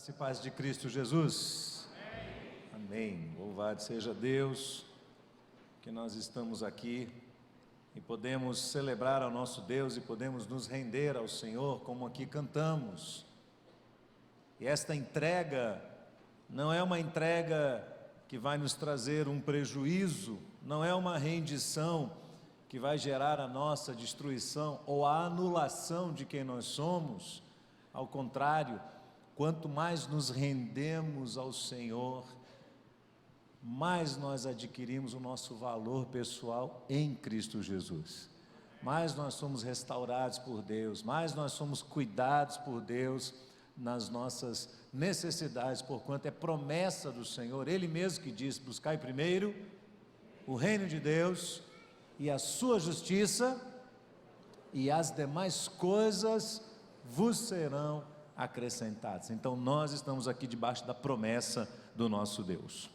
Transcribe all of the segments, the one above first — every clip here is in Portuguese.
Graça e paz de Cristo Jesus. Amém. Louvado seja Deus, que nós estamos aqui e podemos celebrar ao nosso Deus e podemos nos render ao Senhor, como aqui cantamos. E esta entrega não é uma entrega que vai nos trazer um prejuízo, não é uma rendição que vai gerar a nossa destruição ou a anulação de quem nós somos. Ao contrário, quanto mais nos rendemos ao Senhor, mais nós adquirimos o nosso valor pessoal em Cristo Jesus. Mais nós somos restaurados por Deus, mais nós somos cuidados por Deus nas nossas necessidades, porquanto é promessa do Senhor, Ele mesmo que diz: buscai primeiro o reino de Deus e a sua justiça, e as demais coisas vos serão acrescentadas. Então nós estamos aqui debaixo da promessa do nosso Deus.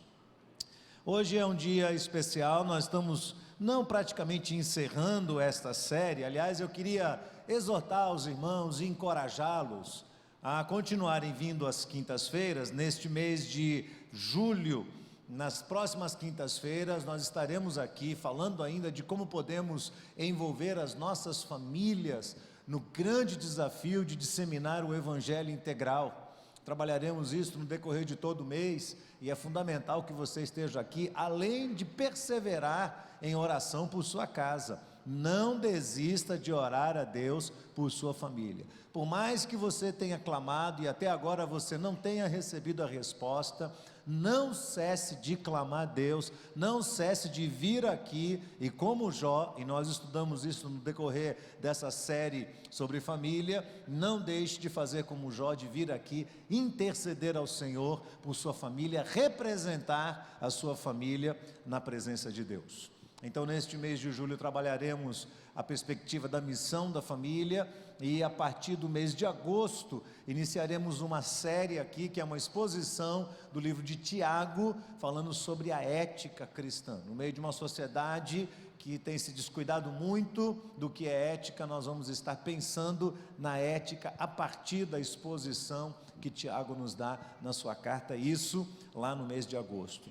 Hoje é um dia especial, nós estamos não praticamente encerrando esta série. Aliás, eu queria exortar os irmãos e encorajá-los a continuarem vindo às quintas-feiras. Neste mês de julho, nas próximas quintas-feiras, nós estaremos aqui falando ainda de como podemos envolver as nossas famílias no grande desafio de disseminar o Evangelho integral. Trabalharemos isso no decorrer de todo o mês, e é fundamental que você esteja aqui, além de perseverar em oração por sua casa. Não desista de orar a Deus por sua família. Por mais que você tenha clamado e até agora você não tenha recebido a resposta, não cesse de clamar a Deus, não cesse de vir aqui, e como Jó, e nós estudamos isso no decorrer dessa série sobre família, não deixe de fazer como Jó, de vir aqui, interceder ao Senhor por sua família, representar a sua família na presença de Deus. Então, neste mês de julho, trabalharemos a perspectiva da missão da família, e a partir do mês de agosto, iniciaremos uma série aqui, que é uma exposição do livro de Tiago, falando sobre a ética cristã. No meio de uma sociedade que tem se descuidado muito do que é ética, nós vamos estar pensando na ética a partir da exposição que Tiago nos dá na sua carta, isso lá no mês de agosto.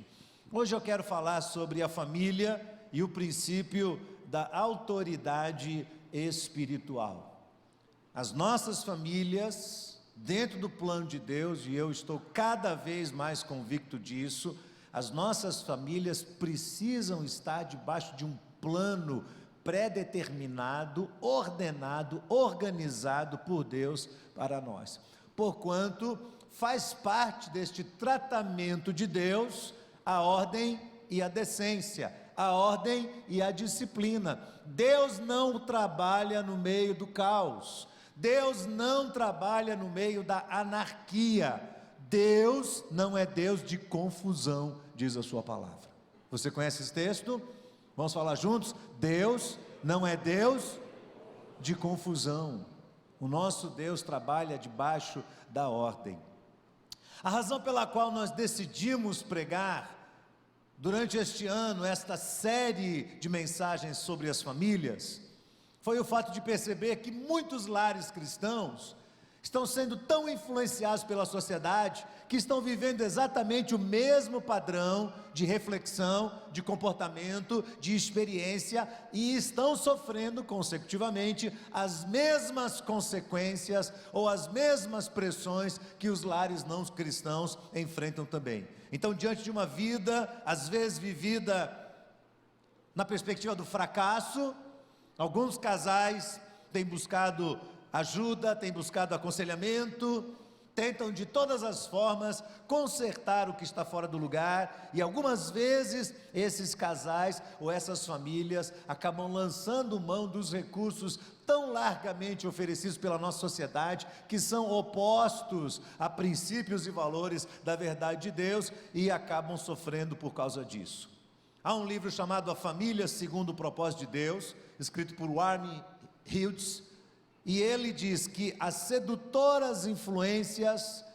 Hoje eu quero falar sobre a família e o princípio da autoridade espiritual. As nossas famílias, dentro do plano de Deus, e eu estou cada vez mais convicto disso, as nossas famílias precisam estar debaixo de um plano pré-determinado, ordenado, organizado por Deus para nós. Porquanto faz parte deste tratamento de Deus a ordem e a decência, a ordem e a disciplina. Deus não trabalha no meio do caos, Deus não trabalha no meio da anarquia. Deus não é Deus de confusão, diz a sua palavra. Você conhece esse texto? Vamos falar juntos? Deus não é Deus de confusão. O nosso Deus trabalha debaixo da ordem. A razão pela qual nós decidimos pregar durante este ano esta série de mensagens sobre as famílias foi o fato de perceber que muitos lares cristãos estão sendo tão influenciados pela sociedade, que estão vivendo exatamente o mesmo padrão de reflexão, de comportamento, de experiência, e estão sofrendo consecutivamente as mesmas consequências ou as mesmas pressões que os lares não cristãos enfrentam também. Então, diante de uma vida, às vezes vivida na perspectiva do fracasso, alguns casais têm buscado ajuda, têm buscado aconselhamento, tentam de todas as formas consertar o que está fora do lugar, e algumas vezes esses casais ou essas famílias acabam lançando mão dos recursos tão largamente oferecidos pela nossa sociedade, que são opostos a princípios e valores da verdade de Deus, e acabam sofrendo por causa disso. Há um livro chamado A Família Segundo o Propósito de Deus, escrito por Warren Hughes, e ele diz que as sedutoras influências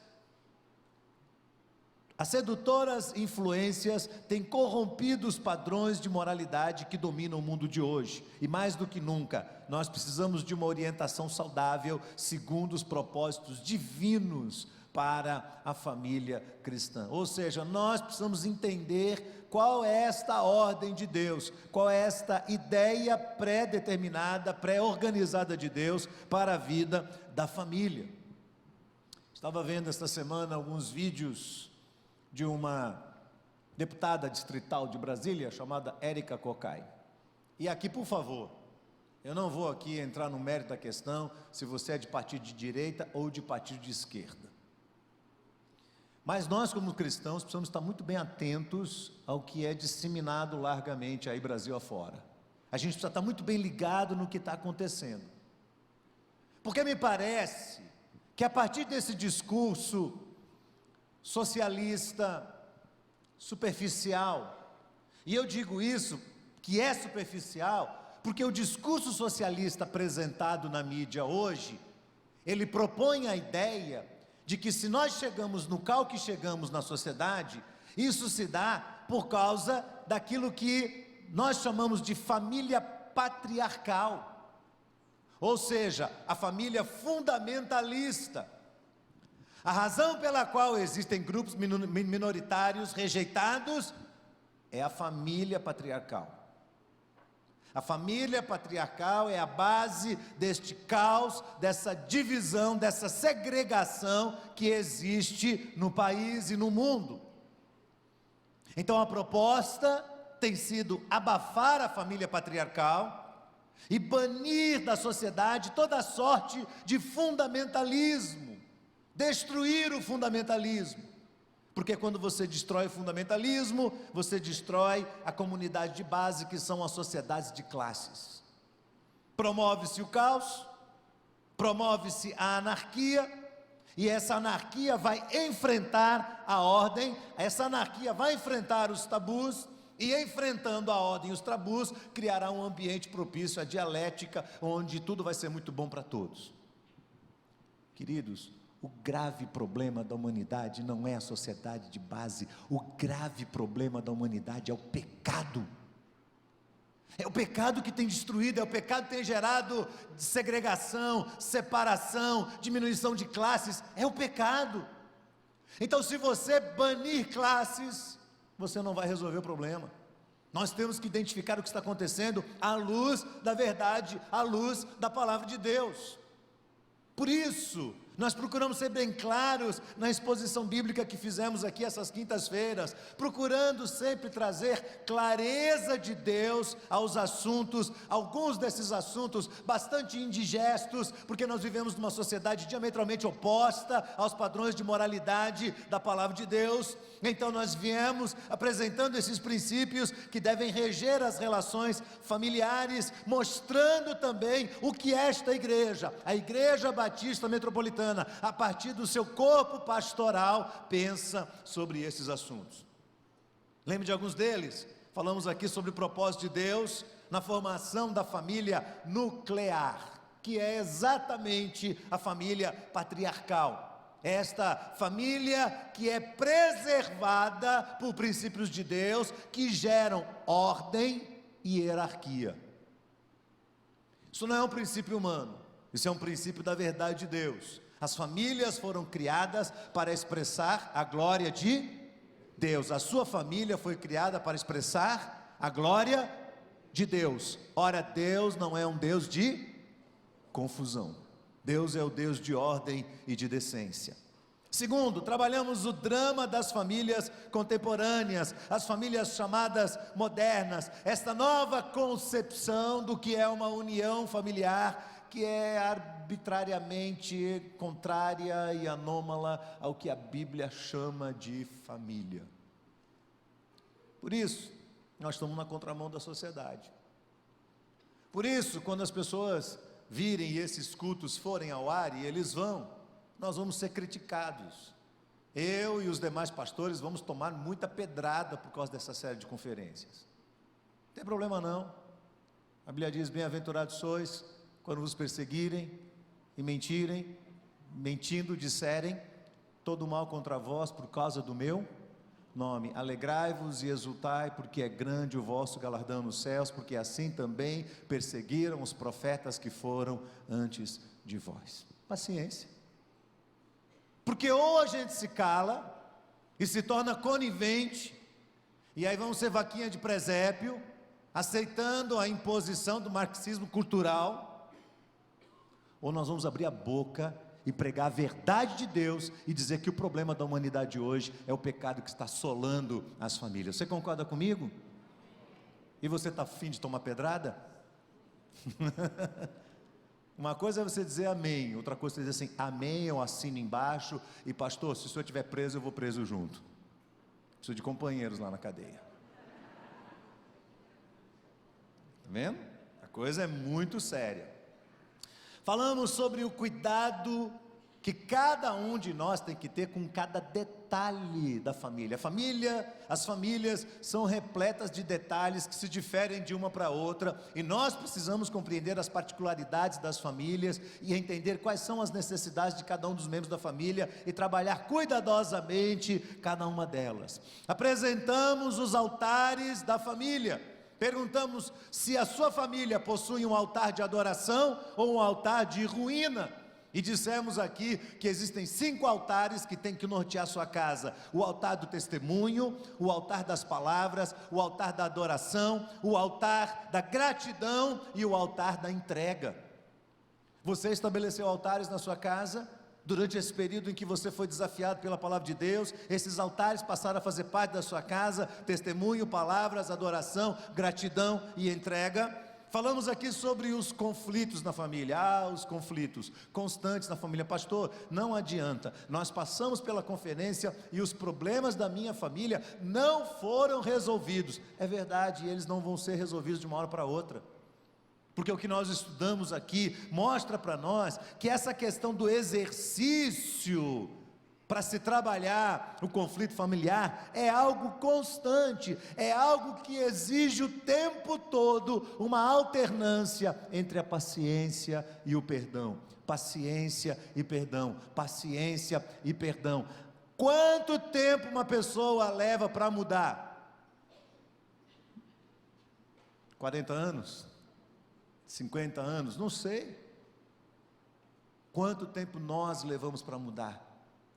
têm corrompido os padrões de moralidade que dominam o mundo de hoje, e mais do que nunca, nós precisamos de uma orientação saudável, segundo os propósitos divinos para a família cristã. Ou seja, nós precisamos entender qual é esta ordem de Deus, qual é esta ideia pré-determinada, pré-organizada de Deus para a vida da família. Estava vendo esta semana alguns vídeos de uma deputada distrital de Brasília, chamada Érica Cocai. E aqui, por favor, eu não vou aqui entrar no mérito da questão, se você é de partido de direita ou de partido de esquerda. Mas nós, como cristãos, precisamos estar muito bem atentos ao que é disseminado largamente aí Brasil afora. A gente precisa estar muito bem ligado no que está acontecendo. Porque me parece que a partir desse discurso socialista, superficial, e eu digo isso, que é superficial, porque o discurso socialista apresentado na mídia hoje, ele propõe a ideia de que se nós chegamos no cal que chegamos na sociedade, isso se dá por causa daquilo que nós chamamos de família patriarcal, ou seja, a família fundamentalista. A razão pela qual existem grupos minoritários rejeitados é a família patriarcal. A família patriarcal é a base deste caos, dessa divisão, dessa segregação que existe no país e no mundo. Então a proposta tem sido abafar a família patriarcal e banir da sociedade toda sorte de fundamentalismo. Destruir o fundamentalismo, porque quando você destrói o fundamentalismo, você destrói a comunidade de base, que são as sociedades de classes. Promove-se o caos, promove-se a anarquia, e essa anarquia vai enfrentar a ordem, essa anarquia vai enfrentar os tabus, e enfrentando a ordem e os tabus, criará um ambiente propício à dialética, onde tudo vai ser muito bom para todos. Queridos, o grave problema da humanidade não é a sociedade de base, o grave problema da humanidade é o pecado. É o pecado que tem destruído, é o pecado que tem gerado segregação, separação, diminuição de classes, é o pecado. Então, se você banir classes, você não vai resolver o problema. Nós temos que identificar o que está acontecendo à luz da verdade, à luz da palavra de Deus. Por isso, nós procuramos ser bem claros na exposição bíblica que fizemos aqui essas quintas-feiras, procurando sempre trazer clareza de Deus aos assuntos, alguns desses assuntos bastante indigestos, porque nós vivemos numa sociedade diametralmente oposta aos padrões de moralidade da palavra de Deus. Então nós viemos apresentando esses princípios que devem reger as relações familiares, mostrando também o que é esta igreja, a Igreja Batista Metropolitana, a partir do seu corpo pastoral, pensa sobre esses assuntos. Lembre de alguns deles. Falamos aqui sobre o propósito de Deus na formação da família nuclear, que é exatamente a família patriarcal. Esta família que é preservada por princípios de Deus, que geram ordem e hierarquia. Isso não é um princípio humano, isso é um princípio da verdade de Deus. As famílias foram criadas para expressar a glória de Deus. A sua família foi criada para expressar a glória de Deus. Ora, Deus não é um Deus de confusão. Deus é o Deus de ordem e de decência. Segundo, trabalhamos o drama das famílias contemporâneas, as famílias chamadas modernas, esta nova concepção do que é uma união familiar, que é arbitrariamente contrária e anômala ao que a Bíblia chama de família. Por isso, nós estamos na contramão da sociedade. Por isso, quando as pessoas virem e esses cultos forem ao ar, e eles vão, nós vamos ser criticados. Eu e os demais pastores vamos tomar muita pedrada por causa dessa série de conferências. Não tem problema não. A Bíblia diz: bem-aventurados sois quando vos perseguirem e mentirem, mentindo disserem todo mal contra vós por causa do meu nome. Alegrai-vos e exultai, porque é grande o vosso galardão nos céus, porque assim também perseguiram os profetas que foram antes de vós. Paciência. Porque ou a gente se cala e se torna conivente, e aí vamos ser vaquinha de presépio, aceitando a imposição do marxismo cultural, ou nós vamos abrir a boca e pregar a verdade de Deus e dizer que o problema da humanidade hoje é o pecado que está assolando as famílias. Você concorda comigo? E você está afim de tomar pedrada? Uma coisa é você dizer amém, outra coisa é dizer assim, amém, eu assino embaixo, e pastor, se o senhor estiver preso, eu vou preso junto. Preciso de companheiros lá na cadeia. Está vendo? A coisa é muito séria. Falamos sobre o cuidado que cada um de nós tem que ter com cada detalhe da família. As famílias são repletas de detalhes que se diferem de uma para outra, e nós precisamos compreender as particularidades das famílias e entender quais são as necessidades de cada um dos membros da família e trabalhar cuidadosamente cada uma delas. Apresentamos os altares da família. Perguntamos se a sua família possui um altar de adoração ou um altar de ruína. E dissemos aqui que existem 5 altares que tem que nortear a sua casa: o altar do testemunho, o altar das palavras, o altar da adoração, o altar da gratidão e o altar da entrega. Você estabeleceu altares na sua casa? Durante esse período em que você foi desafiado pela palavra de Deus, esses altares passaram a fazer parte da sua casa: testemunho, palavras, adoração, gratidão e entrega. Falamos aqui sobre os conflitos na família, os conflitos constantes na família. Pastor, não adianta, nós passamos pela conferência e os problemas da minha família não foram resolvidos. É verdade, eles não vão ser resolvidos de uma hora para outra, porque o que nós estudamos aqui mostra para nós que essa questão do exercício para se trabalhar o conflito familiar é algo constante, é algo que exige o tempo todo uma alternância entre a paciência e o perdão. Paciência e perdão, paciência e perdão. Quanto tempo uma pessoa leva para mudar? 40 anos? 50 anos? Não sei. Quanto tempo nós levamos para mudar?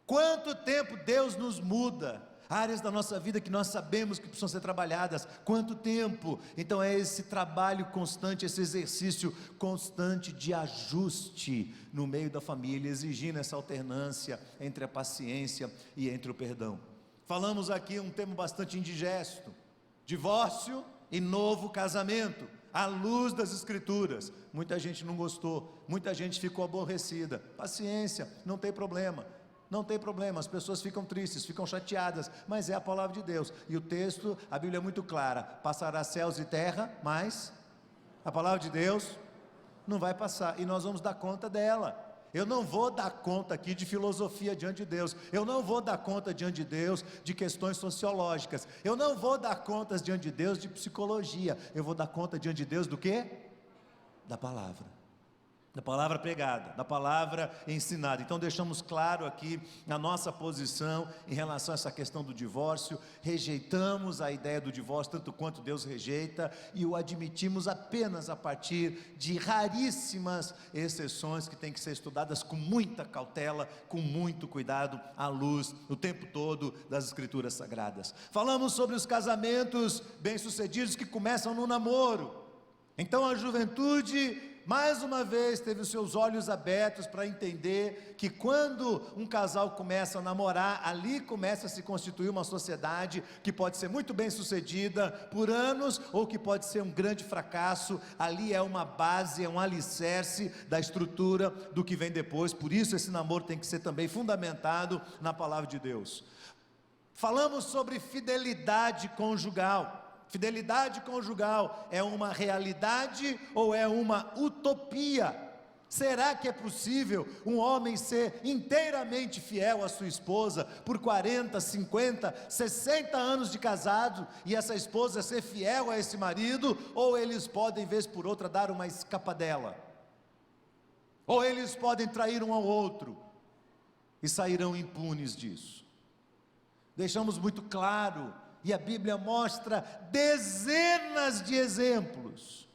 Quanto tempo Deus nos muda? Áreas da nossa vida que nós sabemos que precisam ser trabalhadas. Quanto tempo? Então é esse trabalho constante, esse exercício constante de ajuste no meio da família, exigindo essa alternância entre a paciência e entre o perdão. Falamos aqui um tema bastante indigesto: divórcio e novo casamento, à luz das Escrituras. Muita gente não gostou, muita gente ficou aborrecida. Paciência, não tem problema. Não tem problema, as pessoas ficam tristes, ficam chateadas, mas é a palavra de Deus, e o texto, a Bíblia é muito clara: passará céus e terra, mas a palavra de Deus não vai passar, e nós vamos dar conta dela. Eu não vou dar conta aqui de filosofia diante de Deus, eu não vou dar conta diante de Deus de questões sociológicas, eu não vou dar contas diante de Deus de psicologia, eu vou dar conta diante de Deus do quê? Da palavra. Da palavra pregada, da palavra ensinada. Então deixamos claro aqui a nossa posição em relação a essa questão do divórcio. Rejeitamos a ideia do divórcio tanto quanto Deus rejeita, e o admitimos apenas a partir de raríssimas exceções que têm que ser estudadas com muita cautela, com muito cuidado, à luz o tempo todo das Escrituras Sagradas. Falamos sobre os casamentos bem-sucedidos que começam no namoro. Então a juventude mais uma vez teve os seus olhos abertos para entender que quando um casal começa a namorar, ali começa a se constituir uma sociedade que pode ser muito bem sucedida por anos, ou que pode ser um grande fracasso. Ali é uma base, é um alicerce da estrutura do que vem depois. Por isso esse namoro tem que ser também fundamentado na palavra de Deus. Falamos sobre fidelidade conjugal. Fidelidade conjugal é uma realidade ou é uma utopia? Será que é possível um homem ser inteiramente fiel à sua esposa por 40, 50, 60 anos de casado, e essa esposa ser fiel a esse marido? Ou eles podem, vez por outra, dar uma escapadela? Ou eles podem trair um ao outro e sairão impunes disso? Deixamos muito claro, e a Bíblia mostra dezenas de exemplos,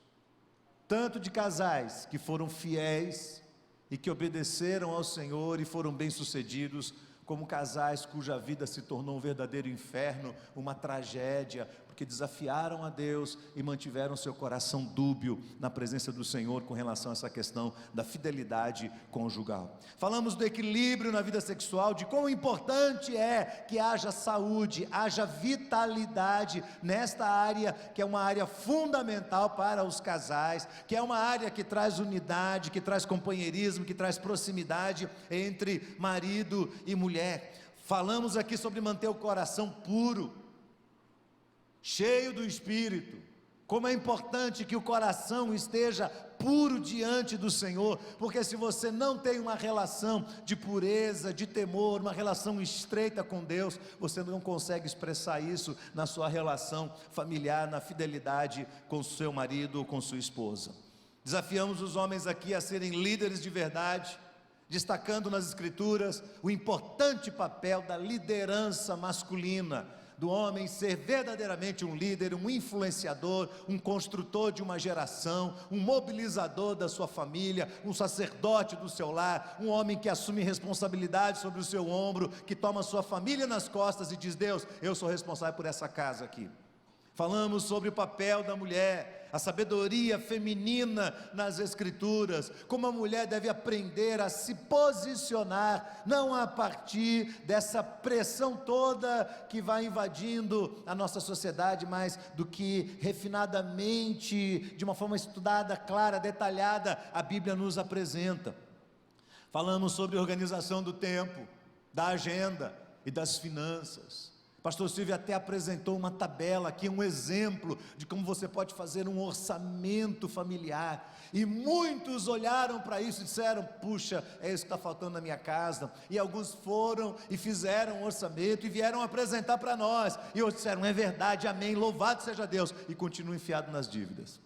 tanto de casais que foram fiéis e que obedeceram ao Senhor e foram bem-sucedidos, como casais cuja vida se tornou um verdadeiro inferno, uma tragédia, porque desafiaram a Deus e mantiveram seu coração dúbio na presença do Senhor com relação a essa questão da fidelidade conjugal. Falamos do equilíbrio na vida sexual, de quão importante é que haja saúde, haja vitalidade nesta área, que é uma área fundamental para os casais, que é uma área que traz unidade, que traz companheirismo, que traz proximidade entre marido e mulher. Falamos aqui sobre manter o coração puro, cheio do Espírito, como é importante que o coração esteja puro diante do Senhor, porque se você não tem uma relação de pureza, de temor, uma relação estreita com Deus, você não consegue expressar isso na sua relação familiar, na fidelidade com seu marido ou com sua esposa. Desafiamos os homens aqui a serem líderes de verdade, destacando nas Escrituras o importante papel da liderança masculina, do homem ser verdadeiramente um líder, um influenciador, um construtor de uma geração, um mobilizador da sua família, um sacerdote do seu lar, um homem que assume responsabilidade sobre o seu ombro, que toma a sua família nas costas e diz: Deus, eu sou responsável por essa casa aqui. Falamos sobre o papel da mulher, a sabedoria feminina nas Escrituras, como a mulher deve aprender a se posicionar, não a partir dessa pressão toda que vai invadindo a nossa sociedade, mas do que refinadamente, de uma forma estudada, clara, detalhada, a Bíblia nos apresenta. Falamos sobre organização do tempo, da agenda e das finanças. Pastor Silvio até apresentou uma tabela aqui, um exemplo de como você pode fazer um orçamento familiar, e muitos olharam para isso e disseram: puxa, é isso que está faltando na minha casa. E alguns foram e fizeram um orçamento e vieram apresentar para nós, e outros disseram: é verdade, amém, louvado seja Deus, e continuam enfiados nas dívidas,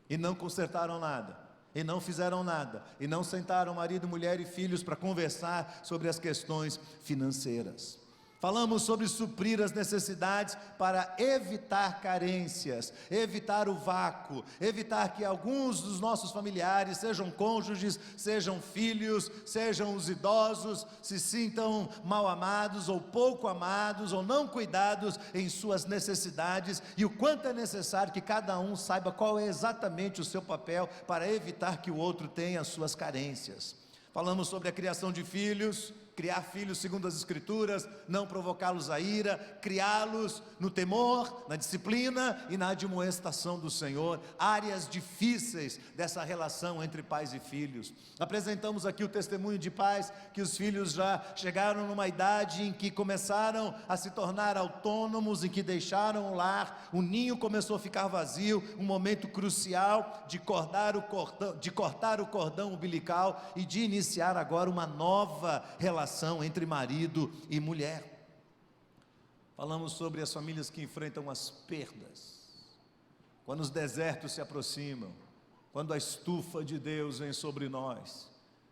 e não consertaram nada, e não fizeram nada, e não sentaram marido, mulher e filhos para conversar sobre as questões financeiras. Falamos sobre suprir as necessidades para evitar carências, evitar o vácuo, evitar que alguns dos nossos familiares, sejam cônjuges, sejam filhos, sejam os idosos, se sintam mal amados ou pouco amados ou não cuidados em suas necessidades, e o quanto é necessário que cada um saiba qual é exatamente o seu papel para evitar que o outro tenha as suas carências. Falamos sobre a criação de filhos, criar filhos segundo as Escrituras, não provocá-los a ira, criá-los no temor, na disciplina e na admoestação do Senhor, áreas difíceis dessa relação entre pais e filhos. Apresentamos aqui o testemunho de pais que os filhos já chegaram numa idade em que começaram a se tornar autônomos, em que deixaram o lar, o ninho começou a ficar vazio, um momento crucial de cortar o cordão umbilical e de iniciar agora uma nova relação entre marido e mulher. Falamos sobre as famílias que enfrentam as perdas, quando os desertos se aproximam, quando a estufa de Deus vem sobre nós,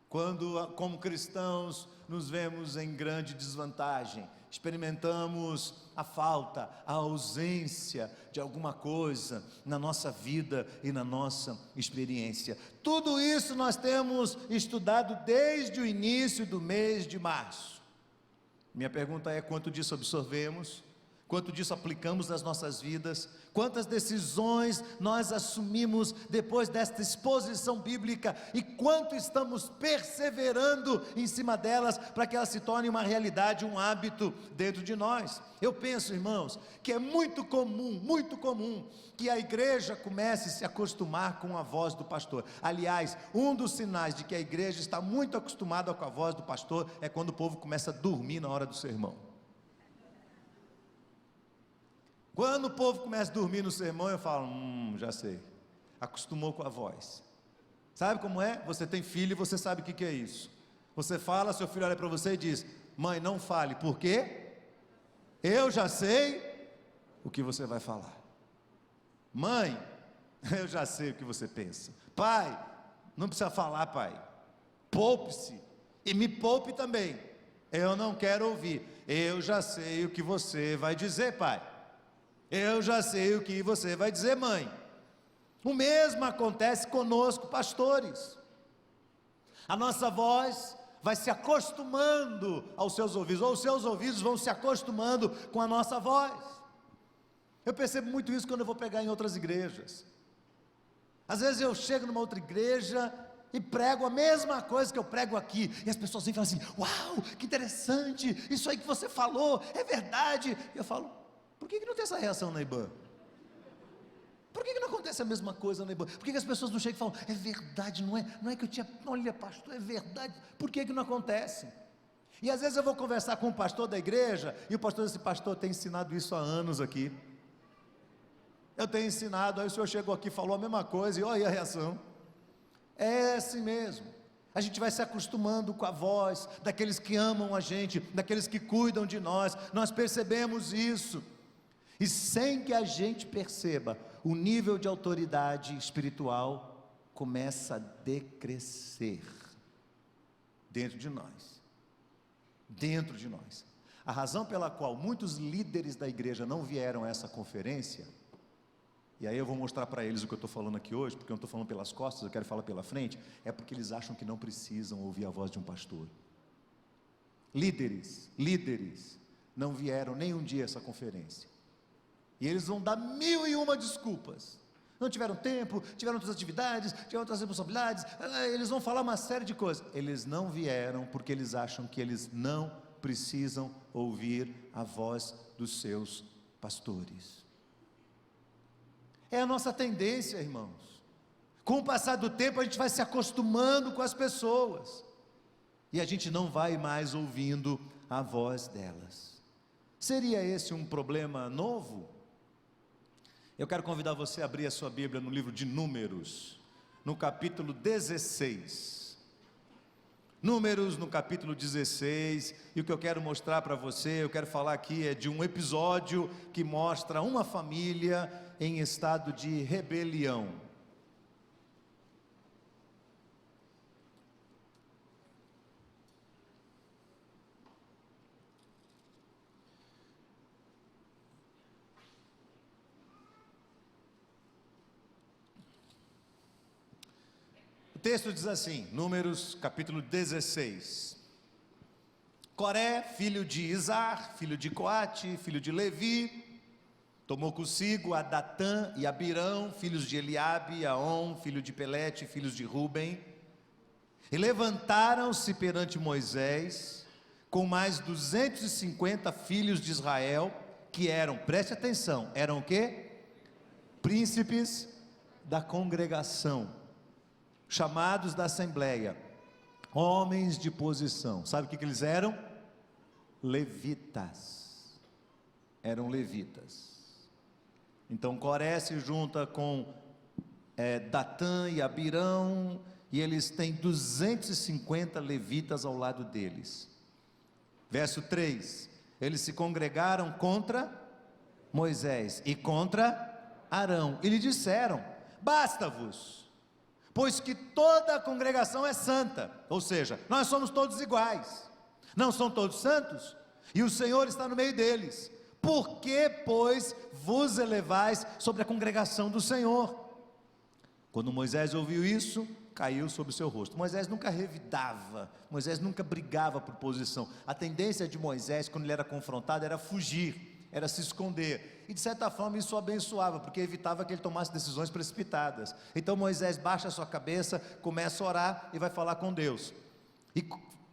quando como cristãos nos vemos em grande desvantagem, experimentamos a falta, a ausência de alguma coisa na nossa vida e na nossa experiência. Tudo isso nós temos estudado desde o início do mês de março. Minha pergunta é: quanto disso absorvemos? Quanto disso aplicamos nas nossas vidas? Quantas decisões nós assumimos depois desta exposição bíblica, e quanto estamos perseverando em cima delas para que elas se tornem uma realidade, um hábito dentro de nós? Eu penso, irmãos, que é muito comum que a igreja comece a se acostumar com a voz do pastor. Aliás, um dos sinais de que a igreja está muito acostumada com a voz do pastor é quando o povo começa a dormir na hora do sermão. Quando o povo começa a dormir no sermão, eu falo: já sei, acostumou com a voz. Sabe como é? Você tem filho e você sabe o que é isso. Você fala, seu filho olha para você e diz: mãe, não fale, por quê? Eu já sei o que você vai falar. Mãe, eu já sei o que você pensa. Pai, não precisa falar, pai, poupe-se, e me poupe também, eu não quero ouvir. Eu já sei o que você vai dizer, pai. Eu já sei o que você vai dizer, mãe. O mesmo acontece conosco, pastores. A nossa voz, vai se acostumando aos seus ouvidos, ou os seus ouvidos vão se acostumando com a nossa voz. Eu percebo muito isso quando eu vou pregar em outras igrejas. Às vezes eu chego numa outra igreja e prego a mesma coisa que eu prego aqui, e as pessoas vêm e falam assim: uau, que interessante, isso aí que você falou, é verdade. E eu falo: por que não tem essa reação na IBAN? Por que não acontece a mesma coisa na IBAN? Por que as pessoas não chegam e falam: é verdade, não é que eu tinha, olha pastor, é verdade, por que não acontece? E às vezes eu vou conversar com o pastor da igreja, e o pastor diz assim: pastor, tem ensinado isso há anos aqui, eu tenho ensinado, aí o senhor chegou aqui e falou a mesma coisa, e olha a reação. É assim mesmo, a gente vai se acostumando com a voz daqueles que amam a gente, daqueles que cuidam de nós percebemos isso, e sem que a gente perceba, o nível de autoridade espiritual começa a decrescer dentro de nós. A razão pela qual muitos líderes da igreja não vieram a essa conferência, e aí eu vou mostrar para eles o que eu estou falando aqui hoje, porque eu não estou falando pelas costas, eu quero falar pela frente, é porque eles acham que não precisam ouvir a voz de um pastor. Líderes não vieram nem um dia a essa conferência, e eles vão dar 1001 desculpas, não tiveram tempo, tiveram outras atividades, tiveram outras responsabilidades, eles vão falar uma série de coisas. Eles não vieram porque eles acham que eles não precisam ouvir a voz dos seus pastores. É a nossa tendência, irmãos. Com o passar do tempo a gente vai se acostumando com as pessoas, e a gente não vai mais ouvindo a voz delas. Seria esse um problema novo? Eu quero convidar você a abrir a sua Bíblia no livro de Números, no capítulo 16. Números no capítulo 16, e o que eu quero mostrar para você, eu quero falar aqui é de um episódio que mostra uma família em estado de rebelião. O texto diz assim, Números capítulo 16: Coré, filho de Izar, filho de Coate, filho de Levi, tomou consigo a Datã e Abirão, filhos de Eliabe, Aon, filho de Pelete, filhos de Ruben, e levantaram-se perante Moisés, com mais 250 filhos de Israel, que eram, preste atenção, eram o quê? Príncipes da congregação, chamados da assembleia, homens de posição. Sabe o que eles eram? Levitas. Eram levitas. Então Coré se junta com Datã e Abirão, e eles têm 250 levitas ao lado deles. Verso 3: eles se congregaram contra Moisés e contra Arão, e lhe disseram: basta-vos, pois que toda a congregação é santa, ou seja, nós somos todos iguais, não são todos santos? E o Senhor está no meio deles. Por que, pois, vos elevais sobre a congregação do Senhor? Quando Moisés ouviu isso, caiu sobre o seu rosto. Moisés nunca revidava, Moisés nunca brigava por posição. A tendência de Moisés, quando ele era confrontado, era fugir, era se esconder, e de certa forma isso o abençoava, porque evitava que ele tomasse decisões precipitadas. Então Moisés baixa a sua cabeça, começa a orar e vai falar com Deus. E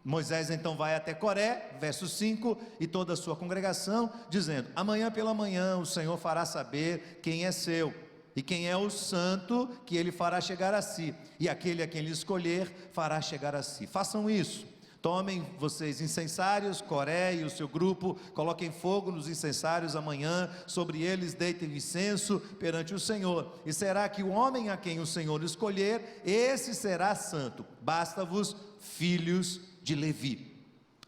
Moisés então vai até Coré, verso 5, e toda a sua congregação, dizendo: amanhã pela manhã o Senhor fará saber quem é seu, e quem é o santo que ele fará chegar a si, e aquele a quem ele escolher fará chegar a si. Façam isso. Tomem vocês incensários, Coré e o seu grupo, coloquem fogo nos incensários amanhã, sobre eles deitem incenso perante o Senhor, e será que o homem a quem o Senhor escolher, esse será santo. Basta-vos, filhos de Levi.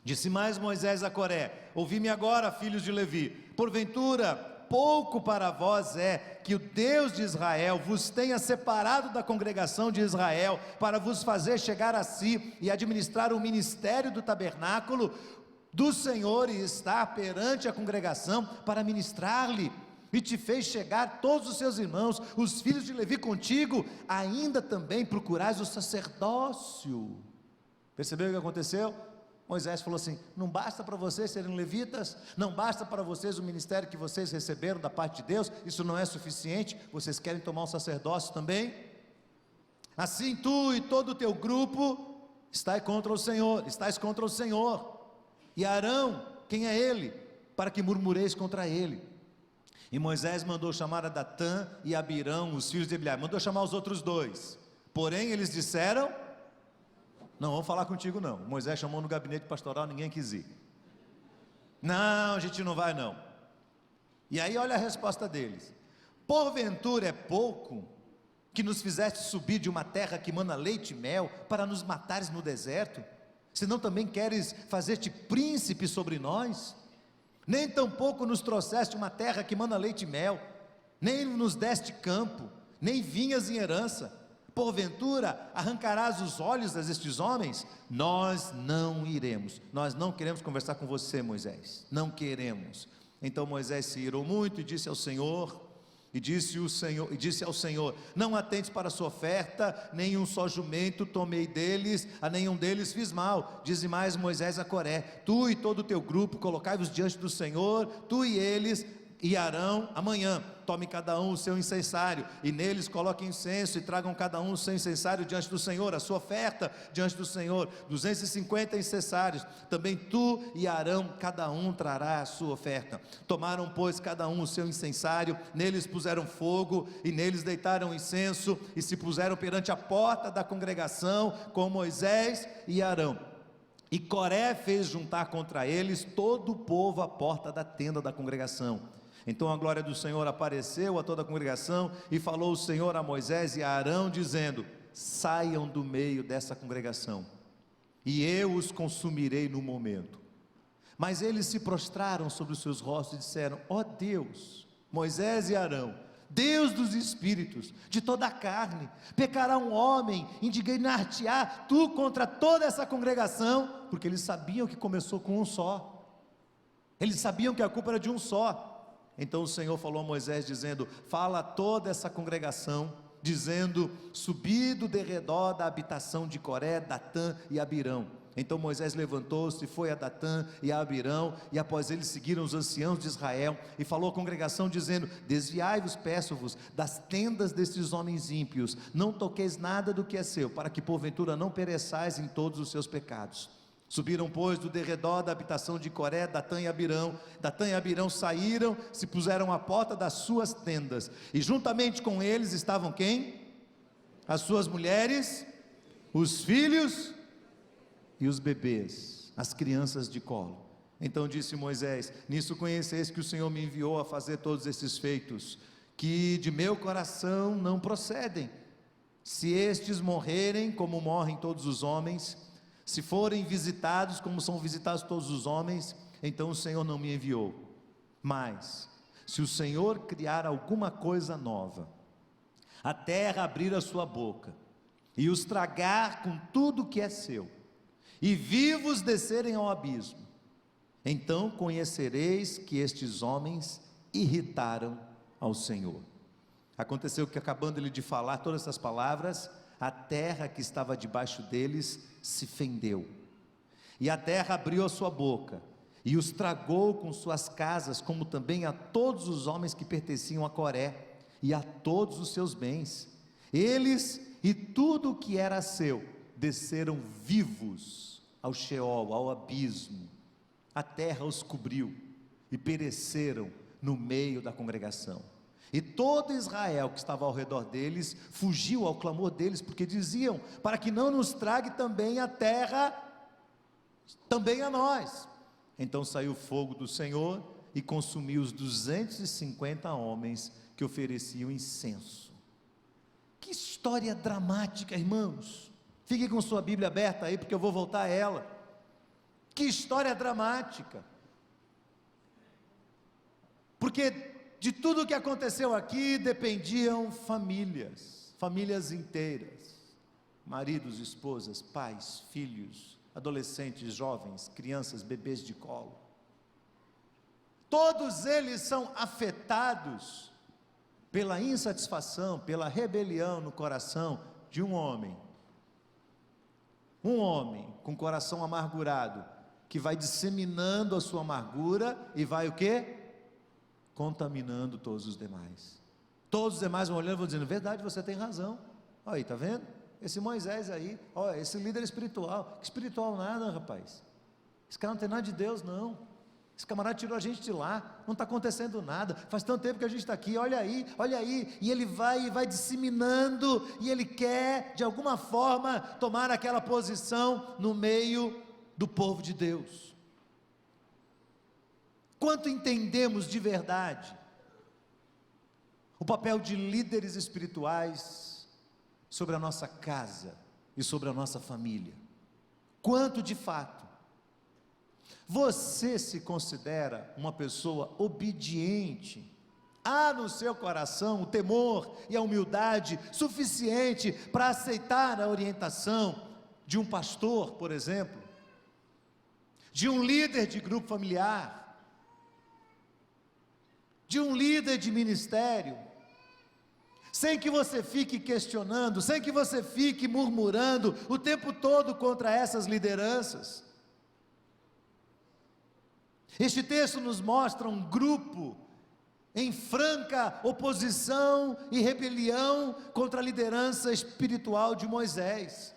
Disse mais Moisés a Coré: ouvi-me agora, filhos de Levi, porventura pouco para vós é que o Deus de Israel vos tenha separado da congregação de Israel, para vos fazer chegar a si e administrar o ministério do tabernáculo do Senhor, e estar perante a congregação para ministrar-lhe, e te fez chegar todos os seus irmãos, os filhos de Levi contigo, ainda também procurais o sacerdócio. Percebeu o que aconteceu? Moisés falou assim: não basta para vocês serem levitas, não basta para vocês o ministério que vocês receberam da parte de Deus, isso não é suficiente, vocês querem tomar um sacerdócio também? Assim tu e todo o teu grupo estáis contra o Senhor, e Arão, quem é ele? Para que murmureis contra ele. E Moisés mandou chamar a Datã e Abirão, os filhos de Eliab, mandou chamar os outros dois, porém eles disseram: não, vamos falar contigo não. Moisés chamou no gabinete pastoral, ninguém quis ir. Não, a gente não vai não. E aí olha a resposta deles: porventura é pouco que nos fizeste subir de uma terra que mana leite e mel, para nos matares no deserto? Senão também queres fazer-te príncipe sobre nós? Nem tampouco nos trouxeste uma terra que mana leite e mel, nem nos deste campo, nem vinhas em herança. Porventura arrancarás os olhos destes homens? Nós não iremos, nós não queremos conversar com você, Moisés, não queremos. Então Moisés se irou muito e disse ao Senhor, ao Senhor: não atentes para a sua oferta, nem um só jumento tomei deles, a nenhum deles fiz mal. Dize mais Moisés a Coré: tu e todo o teu grupo colocai-vos diante do Senhor, tu e eles e Arão, amanhã, tome cada um o seu incensário, e neles coloquem incenso, e tragam cada um o seu incensário diante do Senhor, a sua oferta diante do Senhor, 250 incensários, também tu e Arão, cada um trará a sua oferta. Tomaram pois cada um o seu incensário, neles puseram fogo, e neles deitaram incenso, e se puseram perante a porta da congregação, com Moisés e Arão. E Coré fez juntar contra eles todo o povo à porta da tenda da congregação. Então a glória do Senhor apareceu a toda a congregação, e falou o Senhor a Moisés e a Arão, dizendo: saiam do meio dessa congregação, e eu os consumirei no momento. Mas eles se prostraram sobre os seus rostos e disseram: ó Deus, Moisés e Arão, Deus dos espíritos, de toda a carne, pecará um homem, indignar-te-á tu contra toda essa congregação? Porque eles sabiam que começou com um só, eles sabiam que a culpa era de um só. Então o Senhor falou a Moisés dizendo: fala a toda essa congregação, dizendo: subi do derredor da habitação de Coré, Datã e Abirão. Então Moisés levantou-se, foi a Datã e a Abirão, e após eles seguiram os anciãos de Israel, e falou à congregação dizendo: desviai-vos, peço-vos, das tendas destes homens ímpios, não toqueis nada do que é seu, para que porventura não pereçais em todos os seus pecados. Subiram pois do derredor da habitação de Coré, Datã e Abirão saíram, se puseram à porta das suas tendas, e juntamente com eles estavam quem? As suas mulheres, os filhos e os bebês, as crianças de colo. Então disse Moisés: nisso conheceis que o Senhor me enviou a fazer todos esses feitos, que de meu coração não procedem. Se estes morrerem como morrem todos os homens, se forem visitados como são visitados todos os homens, então o Senhor não me enviou. Mas se o Senhor criar alguma coisa nova, a terra abrir a sua boca e os tragar com tudo que é seu, e vivos descerem ao abismo, então conhecereis que estes homens irritaram ao Senhor. Aconteceu que, acabando ele de falar todas essas palavras, a terra que estava debaixo deles se fendeu, e a terra abriu a sua boca e os tragou com suas casas, como também a todos os homens que pertenciam a Coré, e a todos os seus bens. Eles e tudo o que era seu desceram vivos ao Sheol, ao abismo. A terra os cobriu e pereceram no meio da congregação. E todo Israel que estava ao redor deles fugiu ao clamor deles, porque diziam: para que não nos trague também a terra, também a nós. Então saiu fogo do Senhor e consumiu os 250 homens que ofereciam incenso. Que história dramática, irmãos. Fique com sua Bíblia aberta aí, porque eu vou voltar a ela. Que história dramática. Porque de tudo o que aconteceu aqui dependiam famílias inteiras, maridos, esposas, pais, filhos, adolescentes, jovens, crianças, bebês de colo. Todos eles são afetados pela insatisfação, pela rebelião no coração de um homem Um homem com coração amargurado, que vai disseminando a sua amargura e vai o quê? Contaminando todos os demais. Todos os demais vão olhando e vão dizendo: verdade, você tem razão. Olha aí, está vendo? Esse Moisés aí, olha, esse líder espiritual. Que espiritual nada, rapaz. Esse cara não tem nada de Deus, não. Esse camarada tirou a gente de lá, não está acontecendo nada, faz tanto tempo que a gente está aqui, olha aí, e ele vai disseminando, e ele quer, de alguma forma, tomar aquela posição no meio do povo de Deus. Quanto entendemos de verdade o papel de líderes espirituais sobre a nossa casa e sobre a nossa família? Quanto de fato você se considera uma pessoa obediente? Há no seu coração o temor e a humildade suficiente para aceitar a orientação de um pastor, por exemplo, de um líder de grupo familiar, de um líder de ministério, sem que você fique questionando, sem que você fique murmurando o tempo todo contra essas lideranças? Este texto nos mostra um grupo em franca oposição e rebelião contra a liderança espiritual de Moisés.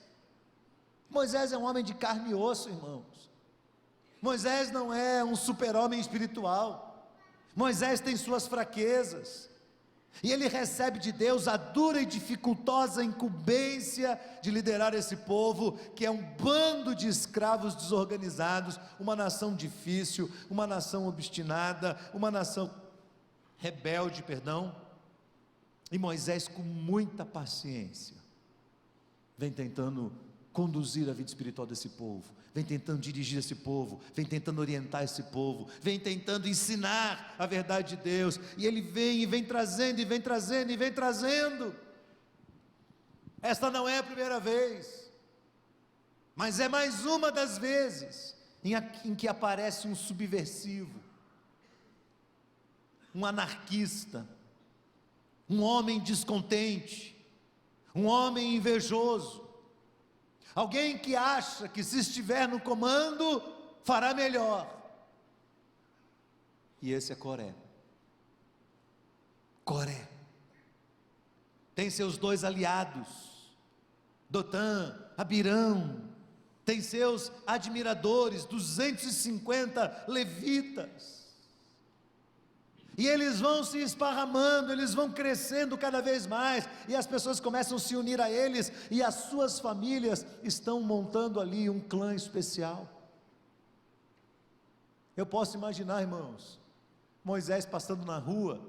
Moisés é um homem de carne e osso, irmãos. Moisés não é um super-homem espiritual. Moisés tem suas fraquezas, e ele recebe de Deus a dura e dificultosa incumbência de liderar esse povo, que é um bando de escravos desorganizados, uma nação difícil, uma nação obstinada, uma nação rebelde, e Moisés, com muita paciência, vem tentando conduzir a vida espiritual desse povo, vem tentando dirigir esse povo, vem tentando orientar esse povo, vem tentando ensinar a verdade de Deus, e ele vem trazendo, e vem trazendo, e vem trazendo. Esta não é a primeira vez, mas é mais uma das vezes em que aparece um subversivo, um anarquista, um homem descontente, um homem invejoso, alguém que acha que se estiver no comando, fará melhor. E esse é Coré. Coré tem seus dois aliados, Dotã, Abirão, tem seus admiradores, 250 levitas, e eles vão se esparramando, eles vão crescendo cada vez mais, e as pessoas começam a se unir a eles, e as suas famílias estão montando ali um clã especial. Eu posso imaginar, irmãos, Moisés passando na rua,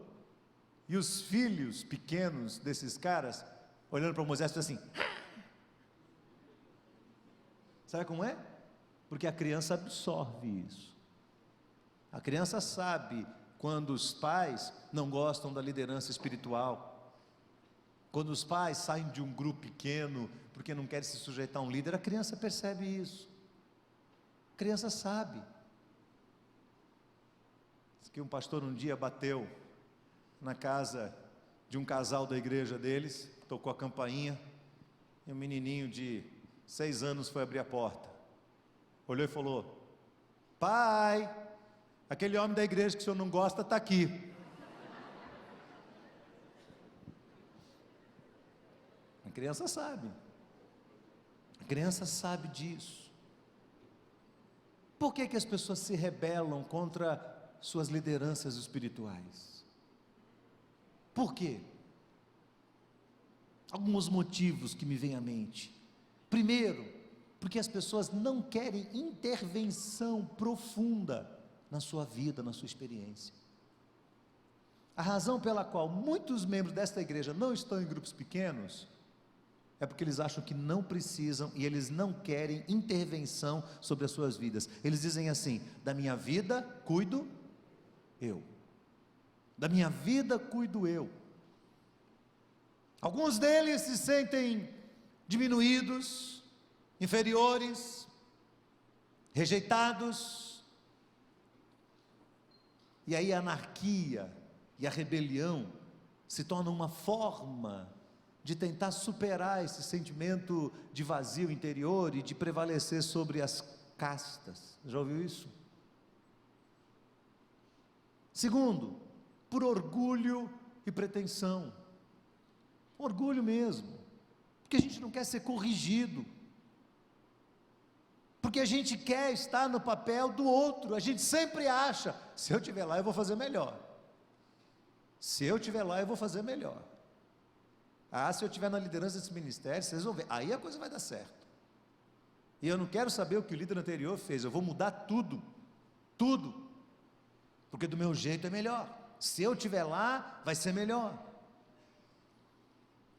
e os filhos pequenos desses caras, olhando para Moisés e assim, sabe como é? Porque a criança absorve isso, a criança sabe quando os pais não gostam da liderança espiritual, quando os pais saem de um grupo pequeno, porque não querem se sujeitar a um líder, a criança percebe isso, a criança sabe. Diz que um pastor um dia bateu na casa de um casal da igreja deles, tocou a campainha, e um menininho de 6 anos foi abrir a porta, olhou e falou: pai, aquele homem da igreja que o senhor não gosta está aqui. A criança sabe disso. Por que as pessoas se rebelam contra suas lideranças espirituais? Por quê? Alguns motivos que me vêm à mente. Primeiro, porque as pessoas não querem intervenção profunda na sua vida, na sua experiência. A razão pela qual muitos membros desta igreja não estão em grupos pequenos, é porque eles acham que não precisam, e eles não querem intervenção sobre as suas vidas. Eles dizem assim: da minha vida cuido eu, da minha vida cuido eu. Alguns deles se sentem diminuídos, inferiores, rejeitados, e aí a anarquia e a rebelião se tornam uma forma de tentar superar esse sentimento de vazio interior e de prevalecer sobre as castas. Já ouviu isso? Segundo, por orgulho e pretensão. Orgulho mesmo, porque a gente não quer ser corrigido, porque a gente quer estar no papel do outro. A gente sempre acha, se eu estiver lá eu vou fazer melhor, se eu estiver lá eu vou fazer melhor, se eu estiver na liderança desse ministério, vocês vão ver, aí a coisa vai dar certo, e eu não quero saber o que o líder anterior fez, eu vou mudar tudo, porque do meu jeito é melhor, se eu estiver lá vai ser melhor.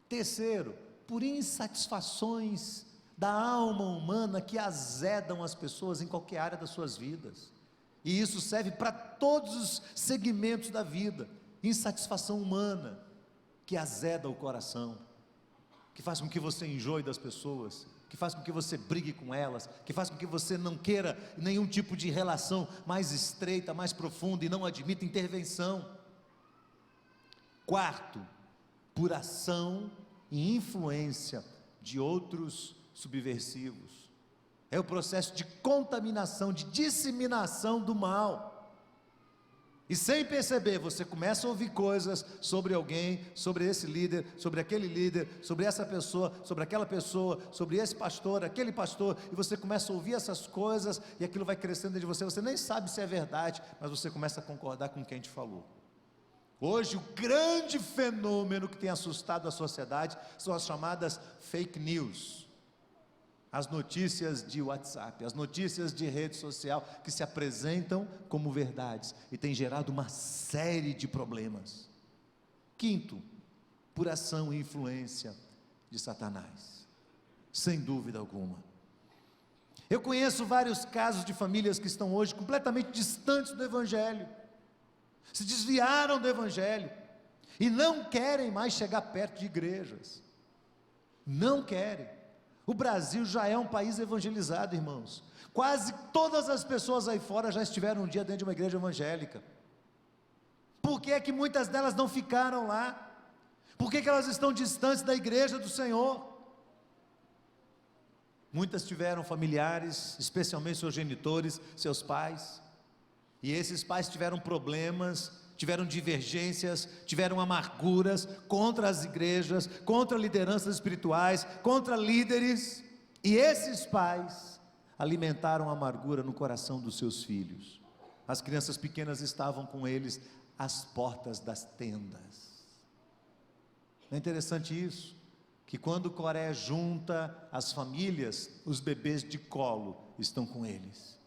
Terceiro, por insatisfações da alma humana que azedam as pessoas em qualquer área das suas vidas, e isso serve para todos os segmentos da vida. Insatisfação humana que azeda o coração, que faz com que você enjoe das pessoas, que faz com que você brigue com elas, que faz com que você não queira nenhum tipo de relação mais estreita, mais profunda, e não admita intervenção. Quarto, por ação e influência de outros subversivos. É o processo de contaminação, de disseminação do mal. E sem perceber, você começa a ouvir coisas sobre alguém, sobre esse líder, sobre aquele líder, sobre essa pessoa, sobre aquela pessoa, sobre esse pastor, aquele pastor, e você começa a ouvir essas coisas, e aquilo vai crescendo dentro de você, você nem sabe se é verdade, mas você começa a concordar com quem te falou. Hoje, o grande fenômeno que tem assustado a sociedade são as chamadas fake news, as notícias de WhatsApp, as notícias de rede social, que se apresentam como verdades, e tem gerado uma série de problemas. Quinto, por ação e influência de Satanás, sem dúvida alguma. Eu conheço vários casos de famílias que estão hoje completamente distantes do Evangelho, se desviaram do Evangelho, e não querem mais chegar perto de igrejas, não querem. O Brasil já é um país evangelizado, irmãos, quase todas as pessoas aí fora já estiveram um dia dentro de uma igreja evangélica. Por que é que muitas delas não ficaram lá? Por que elas estão distantes da igreja do Senhor? Muitas tiveram familiares, especialmente seus genitores, seus pais, e esses pais tiveram problemas, tiveram divergências, tiveram amarguras contra as igrejas, contra lideranças espirituais, contra líderes, e esses pais alimentaram a amargura no coração dos seus filhos. As crianças pequenas estavam com eles às portas das tendas. Não é interessante isso? Que quando Coré junta as famílias, os bebês de colo estão com eles,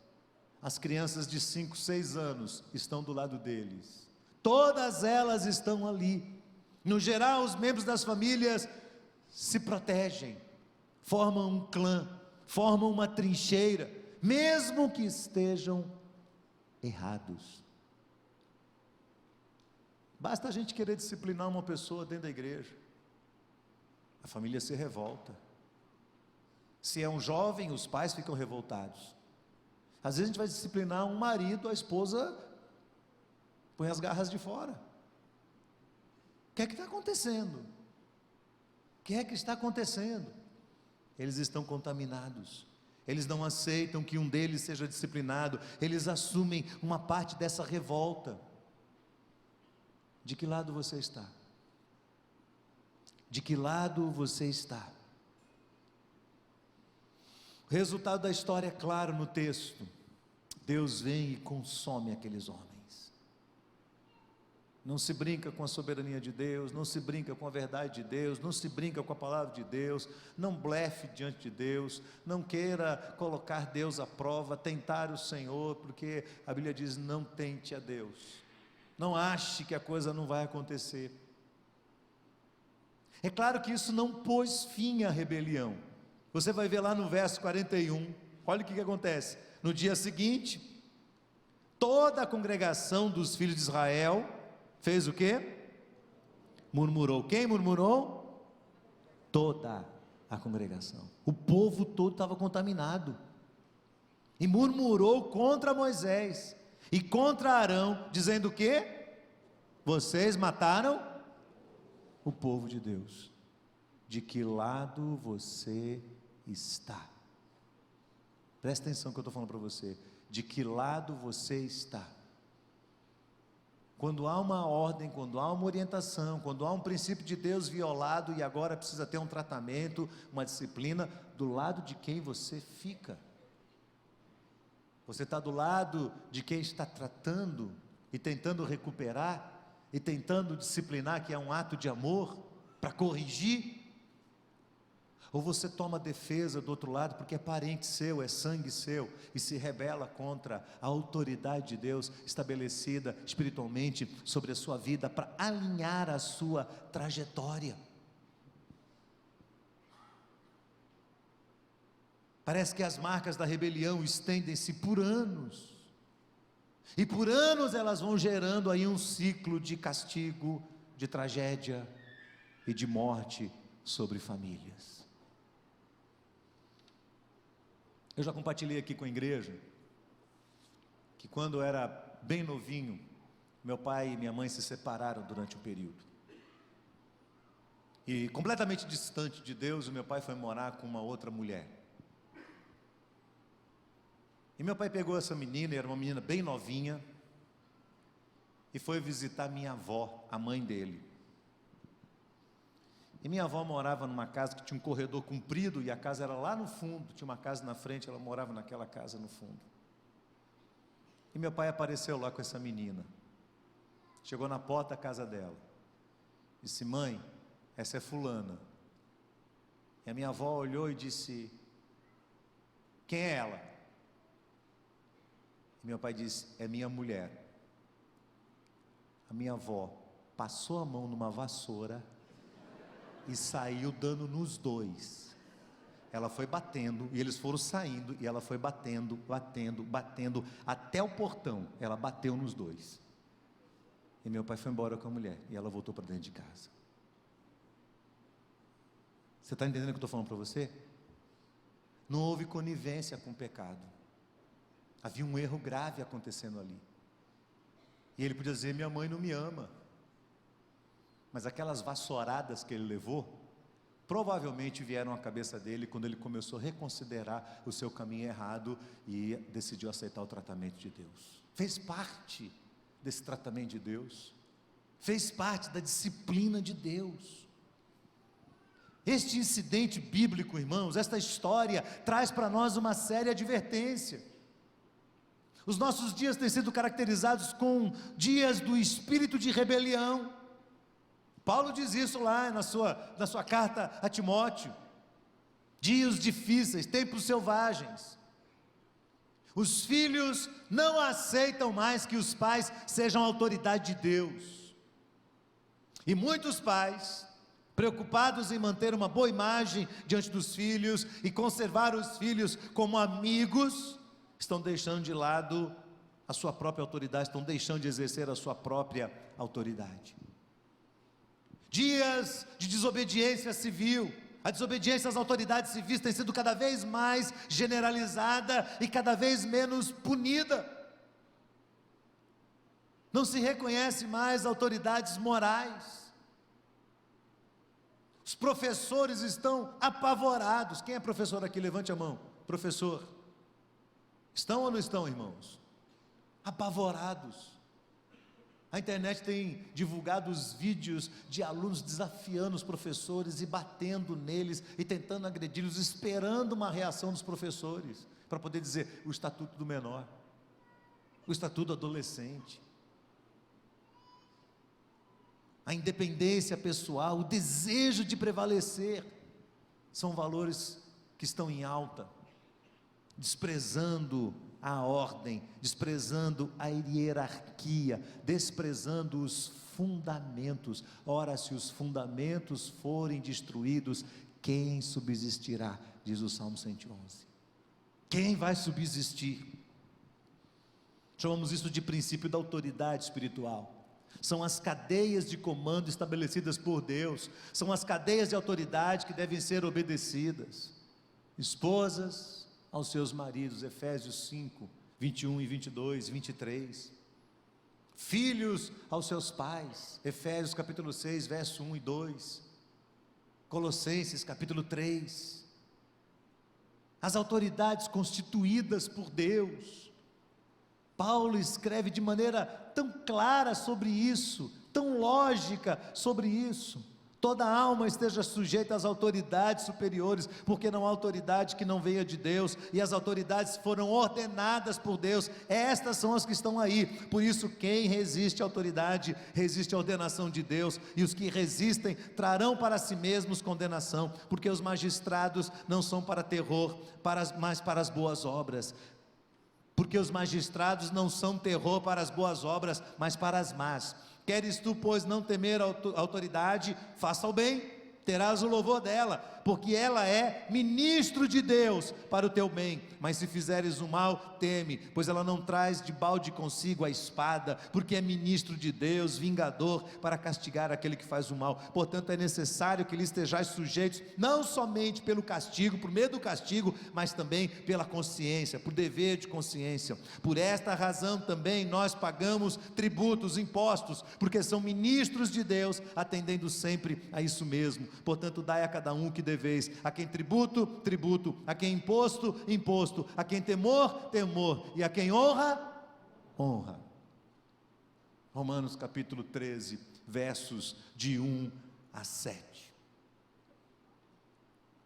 as crianças de 5, 6 anos estão do lado deles, todas elas estão ali. No geral, os membros das famílias se protegem, formam um clã, formam uma trincheira, mesmo que estejam errados. Basta a gente querer disciplinar uma pessoa dentro da igreja, a família se revolta. Se é um jovem, os pais ficam revoltados. Às vezes a gente vai disciplinar um marido, a esposa põe as garras de fora. O que é que está acontecendo? O que é que está acontecendo? Eles estão contaminados, eles não aceitam que um deles seja disciplinado, eles assumem uma parte dessa revolta. De que lado você está? De que lado você está? O resultado da história é claro no texto. Deus vem e consome aqueles homens. Não se brinca com a soberania de Deus, não se brinca com a verdade de Deus, não se brinca com a palavra de Deus, não blefe diante de Deus, não queira colocar Deus à prova, tentar o Senhor, porque a Bíblia diz: não tente a Deus, não ache que a coisa não vai acontecer. É claro que isso não pôs fim à rebelião. Você vai ver lá no verso 41, olha o que acontece. No dia seguinte, toda a congregação dos filhos de Israel fez o quê? Murmurou. Quem murmurou? Toda a congregação. O povo todo estava contaminado, e murmurou contra Moisés e contra Arão, dizendo o quê? Vocês mataram o povo de Deus. de que lado você está. Presta atenção no que eu estou falando para você. De que lado você está. Quando há uma ordem, quando há uma orientação, quando há um princípio de Deus violado e agora precisa ter um tratamento, uma disciplina, do lado de quem você fica? Você está do lado de quem está tratando e tentando recuperar e tentando disciplinar, que é um ato de amor, para corrigir? Ou você toma defesa do outro lado, porque é parente seu, é sangue seu, e se rebela contra a autoridade de Deus estabelecida espiritualmente sobre a sua vida, para alinhar a sua trajetória? Parece que as marcas da rebelião estendem-se por anos, e por anos elas vão gerando aí um ciclo de castigo, de tragédia e de morte sobre famílias. Eu já compartilhei aqui com a igreja, que quando eu era bem novinho, meu pai e minha mãe se separaram durante um período. E completamente distante de Deus, o meu pai foi morar com uma outra mulher. E meu pai pegou essa menina, era uma menina bem novinha, e foi visitar minha avó, a mãe dele. E minha avó morava numa casa que tinha um corredor comprido, e a casa era lá no fundo, tinha uma casa na frente, ela morava naquela casa no fundo. E meu pai apareceu lá com essa menina, chegou na porta da casa dela, disse: mãe, essa é fulana. E a minha avó olhou e disse: quem é ela? E meu pai disse: é minha mulher. A minha avó passou a mão numa vassoura e saiu dando nos dois. Ela foi batendo, e eles foram saindo, e ela foi batendo, batendo, batendo, até o portão, ela bateu nos dois. E meu pai foi embora com a mulher, e ela voltou para dentro de casa. Você está entendendo o que eu estou falando para você? Não houve conivência com o pecado. Havia um erro grave acontecendo ali. E ele podia dizer: minha mãe não me ama. Mas aquelas vassouradas que ele levou, provavelmente vieram à cabeça dele quando ele começou a reconsiderar o seu caminho errado e decidiu aceitar o tratamento de Deus. Fez parte desse tratamento de Deus, fez parte da disciplina de Deus. Este incidente bíblico, irmãos, esta história traz para nós uma séria advertência. Os nossos dias têm sido caracterizados com dias do espírito de rebelião. Paulo diz isso lá na sua carta a Timóteo. Dias difíceis, tempos selvagens. Os filhos não aceitam mais que os pais sejam autoridade de Deus. E muitos pais, preocupados em manter uma boa imagem diante dos filhos e conservar os filhos como amigos, estão deixando de lado a sua própria autoridade, estão deixando de exercer a sua própria autoridade. Dias de desobediência civil, a desobediência às autoridades civis tem sido cada vez mais generalizada e cada vez menos punida. Não se reconhece mais autoridades morais. Os professores estão apavorados. Quem é professor aqui? Levante a mão. Professor. Estão ou não estão, irmãos? Apavorados. A internet tem divulgado os vídeos de alunos desafiando os professores e batendo neles e tentando agredi-los, esperando uma reação dos professores, para poder dizer o estatuto do menor, o estatuto do adolescente. A independência pessoal, o desejo de prevalecer, são valores que estão em alta, desprezando a ordem, desprezando a hierarquia, desprezando os fundamentos. Ora, se os fundamentos forem destruídos, quem subsistirá? Diz o Salmo 111. Quem vai subsistir? Chamamos isso de princípio da autoridade espiritual. São as cadeias de comando estabelecidas por Deus, são as cadeias de autoridade que devem ser obedecidas. Esposas aos seus maridos, Efésios 5, 21 e 22, 23. Filhos aos seus pais, Efésios capítulo 6, verso 1 e 2. Colossenses capítulo 3. As autoridades constituídas por Deus. Paulo escreve de maneira tão clara sobre isso, tão lógica sobre isso. Toda alma esteja sujeita às autoridades superiores, porque não há autoridade que não venha de Deus, e as autoridades foram ordenadas por Deus, estas são as que estão aí. Por isso, quem resiste à autoridade, resiste à ordenação de Deus, e os que resistem trarão para si mesmos condenação, porque os magistrados não são para terror, mas para as boas obras. Porque os magistrados não são terror para as boas obras, mas para as más. Queres tu, pois, não temer a autoridade, faça o bem, terás o louvor dela, porque ela é ministro de Deus para o teu bem. Mas se fizeres o mal, teme, pois ela não traz de balde consigo a espada, porque é ministro de Deus, vingador, para castigar aquele que faz o mal. Portanto, é necessário que lhe estejais sujeitos, não somente pelo castigo, por medo do castigo, mas também pela consciência, por dever de consciência. Por esta razão também nós pagamos tributos, impostos, porque são ministros de Deus, atendendo sempre a isso mesmo. Portanto, dai a cada um o que deveis: a quem tributo, tributo; a quem imposto, imposto; a quem temor, temor; e a quem honra, honra. Romanos capítulo 13, versos de 1 a 7.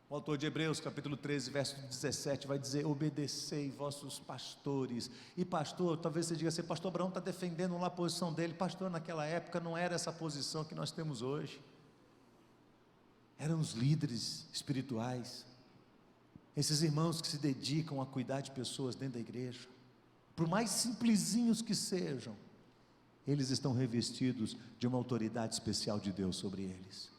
O autor de Hebreus capítulo 13, verso 17 vai dizer: obedecei vossos pastores. E pastor, talvez você diga assim: pastor Abraão está defendendo lá a posição dele. Pastor, naquela época não era essa posição que nós temos hoje. Eram os líderes espirituais, esses irmãos que se dedicam a cuidar de pessoas dentro da igreja, por mais simplesinhos que sejam, eles estão revestidos de uma autoridade especial de Deus sobre eles.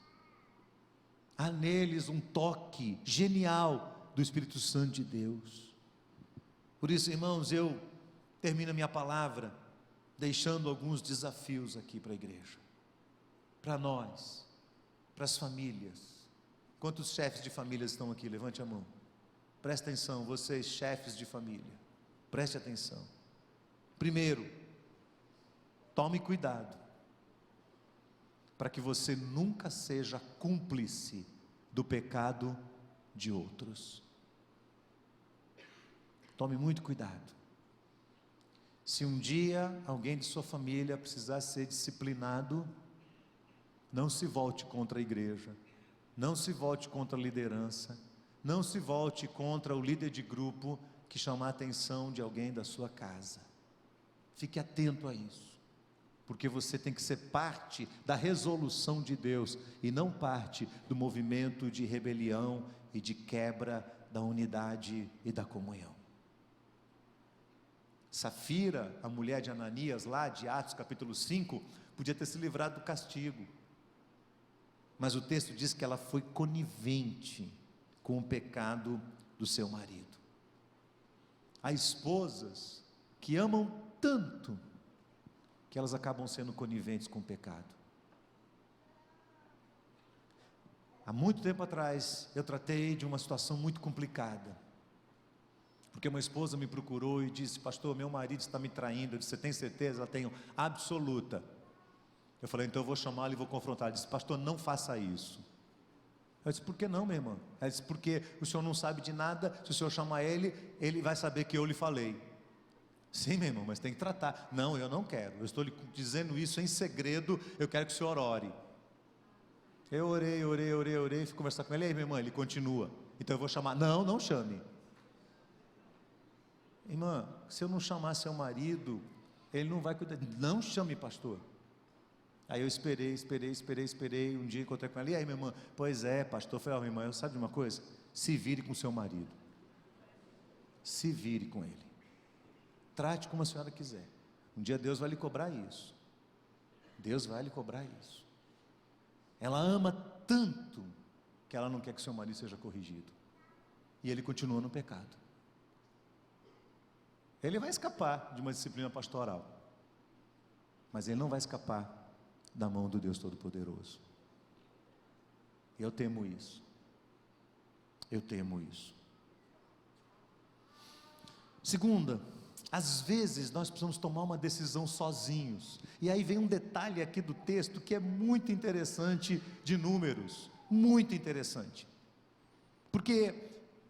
Há neles um toque genial do Espírito Santo de Deus. Por isso, irmãos, eu termino a minha palavra deixando alguns desafios aqui para a igreja, para nós, para as famílias. Quantos chefes de família estão aqui? Levante a mão. Preste atenção, vocês chefes de família, preste atenção. Primeiro, tome cuidado, para que você nunca seja cúmplice do pecado de outros. Tome muito cuidado. Se um dia alguém de sua família precisar ser disciplinado, não se volte contra a igreja, não se volte contra a liderança, não se volte contra o líder de grupo que chamar a atenção de alguém da sua casa. Fique atento a isso, porque você tem que ser parte da resolução de Deus e não parte do movimento de rebelião e de quebra da unidade e da comunhão. Safira, a mulher de Ananias, lá de Atos capítulo 5, podia ter se livrado do castigo, mas o texto diz que ela foi conivente com o pecado do seu marido. Há esposas que amam tanto que elas acabam sendo coniventes com o pecado. Há muito tempo atrás eu tratei de uma situação muito complicada, porque uma esposa me procurou e disse: pastor, meu marido está me traindo. Eu disse: você tem certeza? Ela: tenho absoluta. Eu falei: então eu vou chamá-la e vou confrontar. Ela disse: pastor, não faça isso. Eu disse: por que não, minha irmã? Ela disse: porque o senhor não sabe de nada, se o senhor chamar ele, ele vai saber que eu lhe falei. Sim, meu irmão, mas tem que tratar. Não, eu não quero, eu estou lhe dizendo isso em segredo, eu quero que o senhor ore. Eu orei, fui conversar com ele. Aí, minha irmã, ele continua. Então eu vou chamar. Não, não chame. Irmã, se eu não chamar seu marido, ele não vai cuidar. Não chame, pastor. Aí eu esperei, um dia encontrei com ela: e aí, minha irmã? Pois é, pastor. Eu falei: minha irmã, sabe de uma coisa? Se vire com seu marido, se vire com ele, trate como a senhora quiser. Um dia Deus vai lhe cobrar isso. Deus vai lhe cobrar isso. Ela ama tanto que ela não quer que seu marido seja corrigido, e ele continua no pecado. Ele vai escapar de uma disciplina pastoral, mas ele não vai escapar da mão do Deus Todo-Poderoso. Eu temo isso. Eu temo isso. Segunda, às vezes nós precisamos tomar uma decisão sozinhos. E aí vem um detalhe aqui do texto que é muito interessante, de Números. muito interessante, porque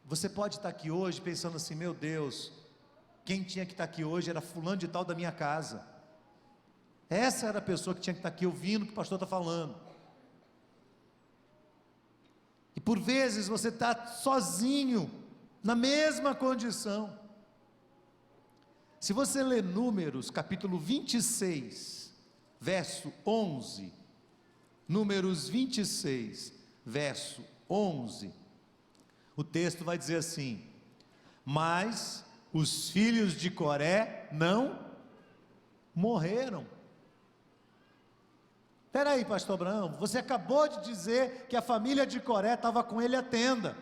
você pode estar aqui hoje pensando assim: meu Deus, quem tinha que estar aqui hoje era fulano de tal da minha casa, essa era a pessoa que tinha que estar aqui ouvindo o que o pastor está falando. E por vezes você está sozinho, na mesma condição. Se você ler Números, capítulo 26, verso 11, Números 26, verso 11, o texto vai dizer assim: mas os filhos de Coré não morreram. Espera aí, pastor Abraão, você acabou de dizer que a família de Coré estava com ele à tenda.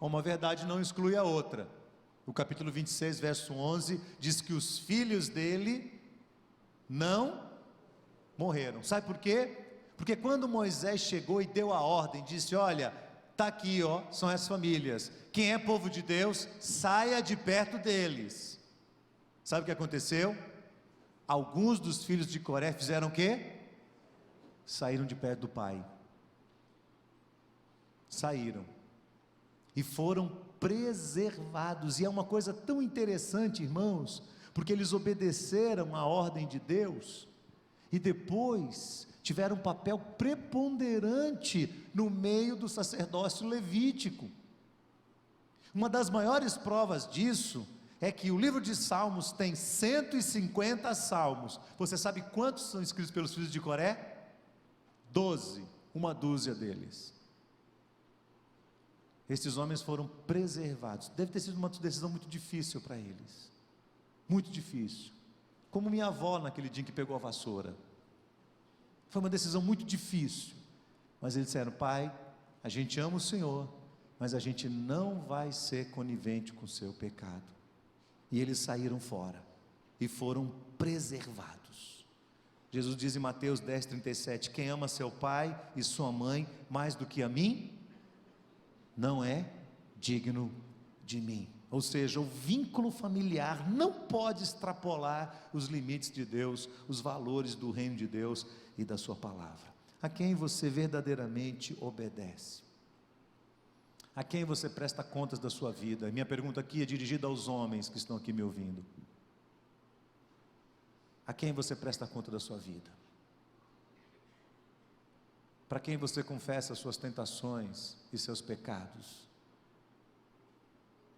Uma verdade não exclui a outra. O capítulo 26, verso 11, diz que os filhos dele não morreram. Sabe por quê? Porque quando Moisés chegou e deu a ordem, disse: olha, está aqui, ó, são as famílias, quem é povo de Deus, saia de perto deles. Sabe o que aconteceu? Alguns dos filhos de Coré fizeram o quê? Saíram de perto do pai, saíram, e foram preservados. E é uma coisa tão interessante, irmãos, porque eles obedeceram à ordem de Deus, e depois tiveram um papel preponderante no meio do sacerdócio levítico. Uma das maiores provas disso é que o livro de Salmos tem 150 salmos. Você sabe quantos são escritos pelos filhos de Coré? 12, uma dúzia deles. Estes homens foram preservados. Deve ter sido uma decisão muito difícil para eles, muito difícil, como minha avó naquele dia em que pegou a vassoura. Foi uma decisão muito difícil, mas eles disseram: pai, a gente ama o Senhor, mas a gente não vai ser conivente com o seu pecado. E eles saíram fora e foram preservados. Jesus diz em Mateus 10:37: quem ama seu pai e sua mãe mais do que a mim, não é digno de mim. Ou seja, o vínculo familiar não pode extrapolar os limites de Deus, os valores do reino de Deus e da sua palavra. A quem você verdadeiramente obedece? A quem você presta contas da sua vida? Minha pergunta aqui é dirigida aos homens que estão aqui me ouvindo. A quem você presta conta da sua vida? Para quem você confessa as suas tentações e seus pecados?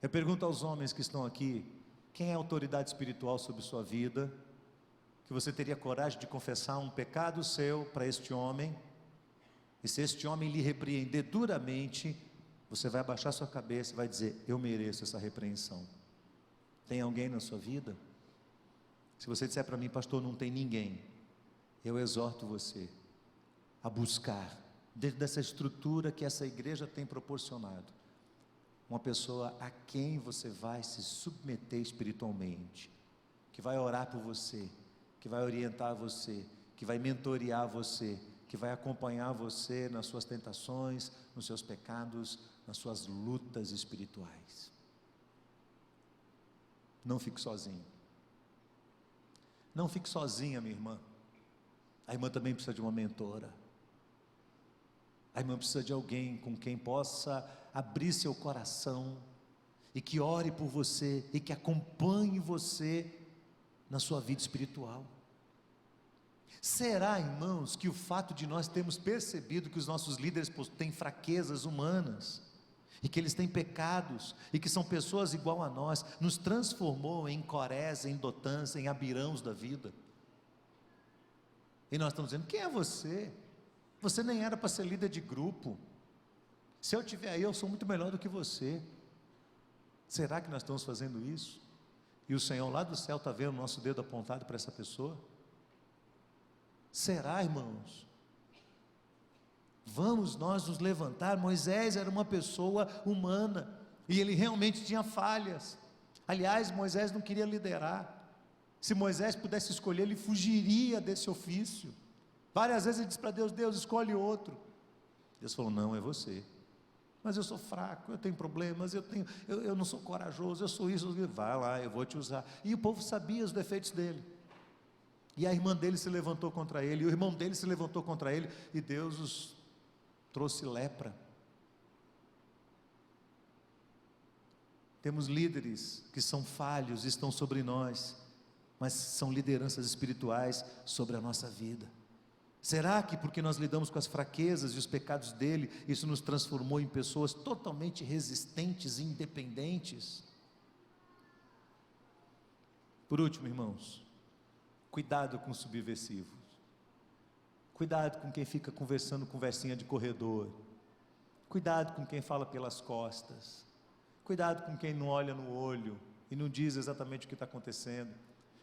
Eu pergunto aos homens que estão aqui: quem é a autoridade espiritual sobre sua vida, que você teria coragem de confessar um pecado seu para este homem, e se este homem lhe repreender duramente, você vai abaixar sua cabeça e vai dizer: eu mereço essa repreensão? Tem alguém na sua vida? Se você disser para mim: pastor, não tem ninguém, eu exorto você a buscar, dentro dessa estrutura que essa igreja tem proporcionado, uma pessoa a quem você vai se submeter espiritualmente, que vai orar por você, que vai orientar você, que vai mentorear você, que vai acompanhar você nas suas tentações, nos seus pecados, nas suas lutas espirituais. Não fique sozinho. Não fique sozinha, minha irmã. A irmã também precisa de uma mentora. A irmã precisa de alguém com quem possa abrir seu coração, e que ore por você, e que acompanhe você na sua vida espiritual. Será, irmãos, que o fato de nós termos percebido que os nossos líderes têm fraquezas humanas, e que eles têm pecados, e que são pessoas igual a nós, nos transformou em Corés, em Dotãs, em Abirãos da vida? E nós estamos dizendo: quem é você? Você nem era para ser líder de grupo. Se eu estiver aí, eu sou muito melhor do que você. Será que nós estamos fazendo isso? E o Senhor lá do céu está vendo o nosso dedo apontado para essa pessoa? Será, irmãos? Vamos nós nos levantar. Moisés era uma pessoa humana, e ele realmente tinha falhas. Aliás, Moisés não queria liderar. Se Moisés pudesse escolher, ele fugiria desse ofício. Várias vezes ele disse para Deus: Deus, escolhe outro. Deus falou: não, é você. Mas eu sou fraco, eu tenho problemas, eu não sou corajoso, eu sou isso. Vai lá, eu vou te usar. E o povo sabia os defeitos dele. E a irmã dele se levantou contra ele, e o irmão dele se levantou contra ele, e Deus os trouxe lepra. Temos líderes que são falhos, estão sobre nós, mas são lideranças espirituais sobre a nossa vida. Será que porque nós lidamos com as fraquezas e os pecados dele, isso nos transformou em pessoas totalmente resistentes e independentes? Por último, irmãos, cuidado com os subversivos. Cuidado com quem fica conversando conversinha de corredor. Cuidado com quem fala pelas costas. Cuidado com quem não olha no olho e não diz exatamente o que está acontecendo.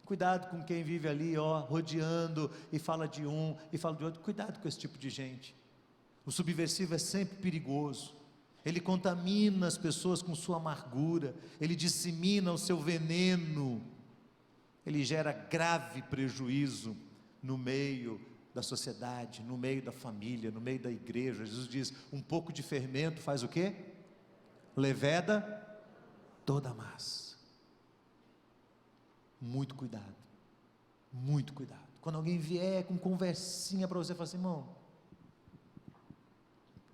Cuidado com quem vive ali, rodeando e fala de um e fala de outro. Cuidado com esse tipo de gente. O subversivo é sempre perigoso. Ele contamina as pessoas com sua amargura. Ele dissemina o seu veneno. Ele gera grave prejuízo no meio da sociedade, no meio da família, no meio da igreja. Jesus diz, um pouco de fermento faz o quê? Leveda toda a massa. Muito cuidado, muito cuidado. Quando alguém vier com conversinha para você, fala assim, irmão,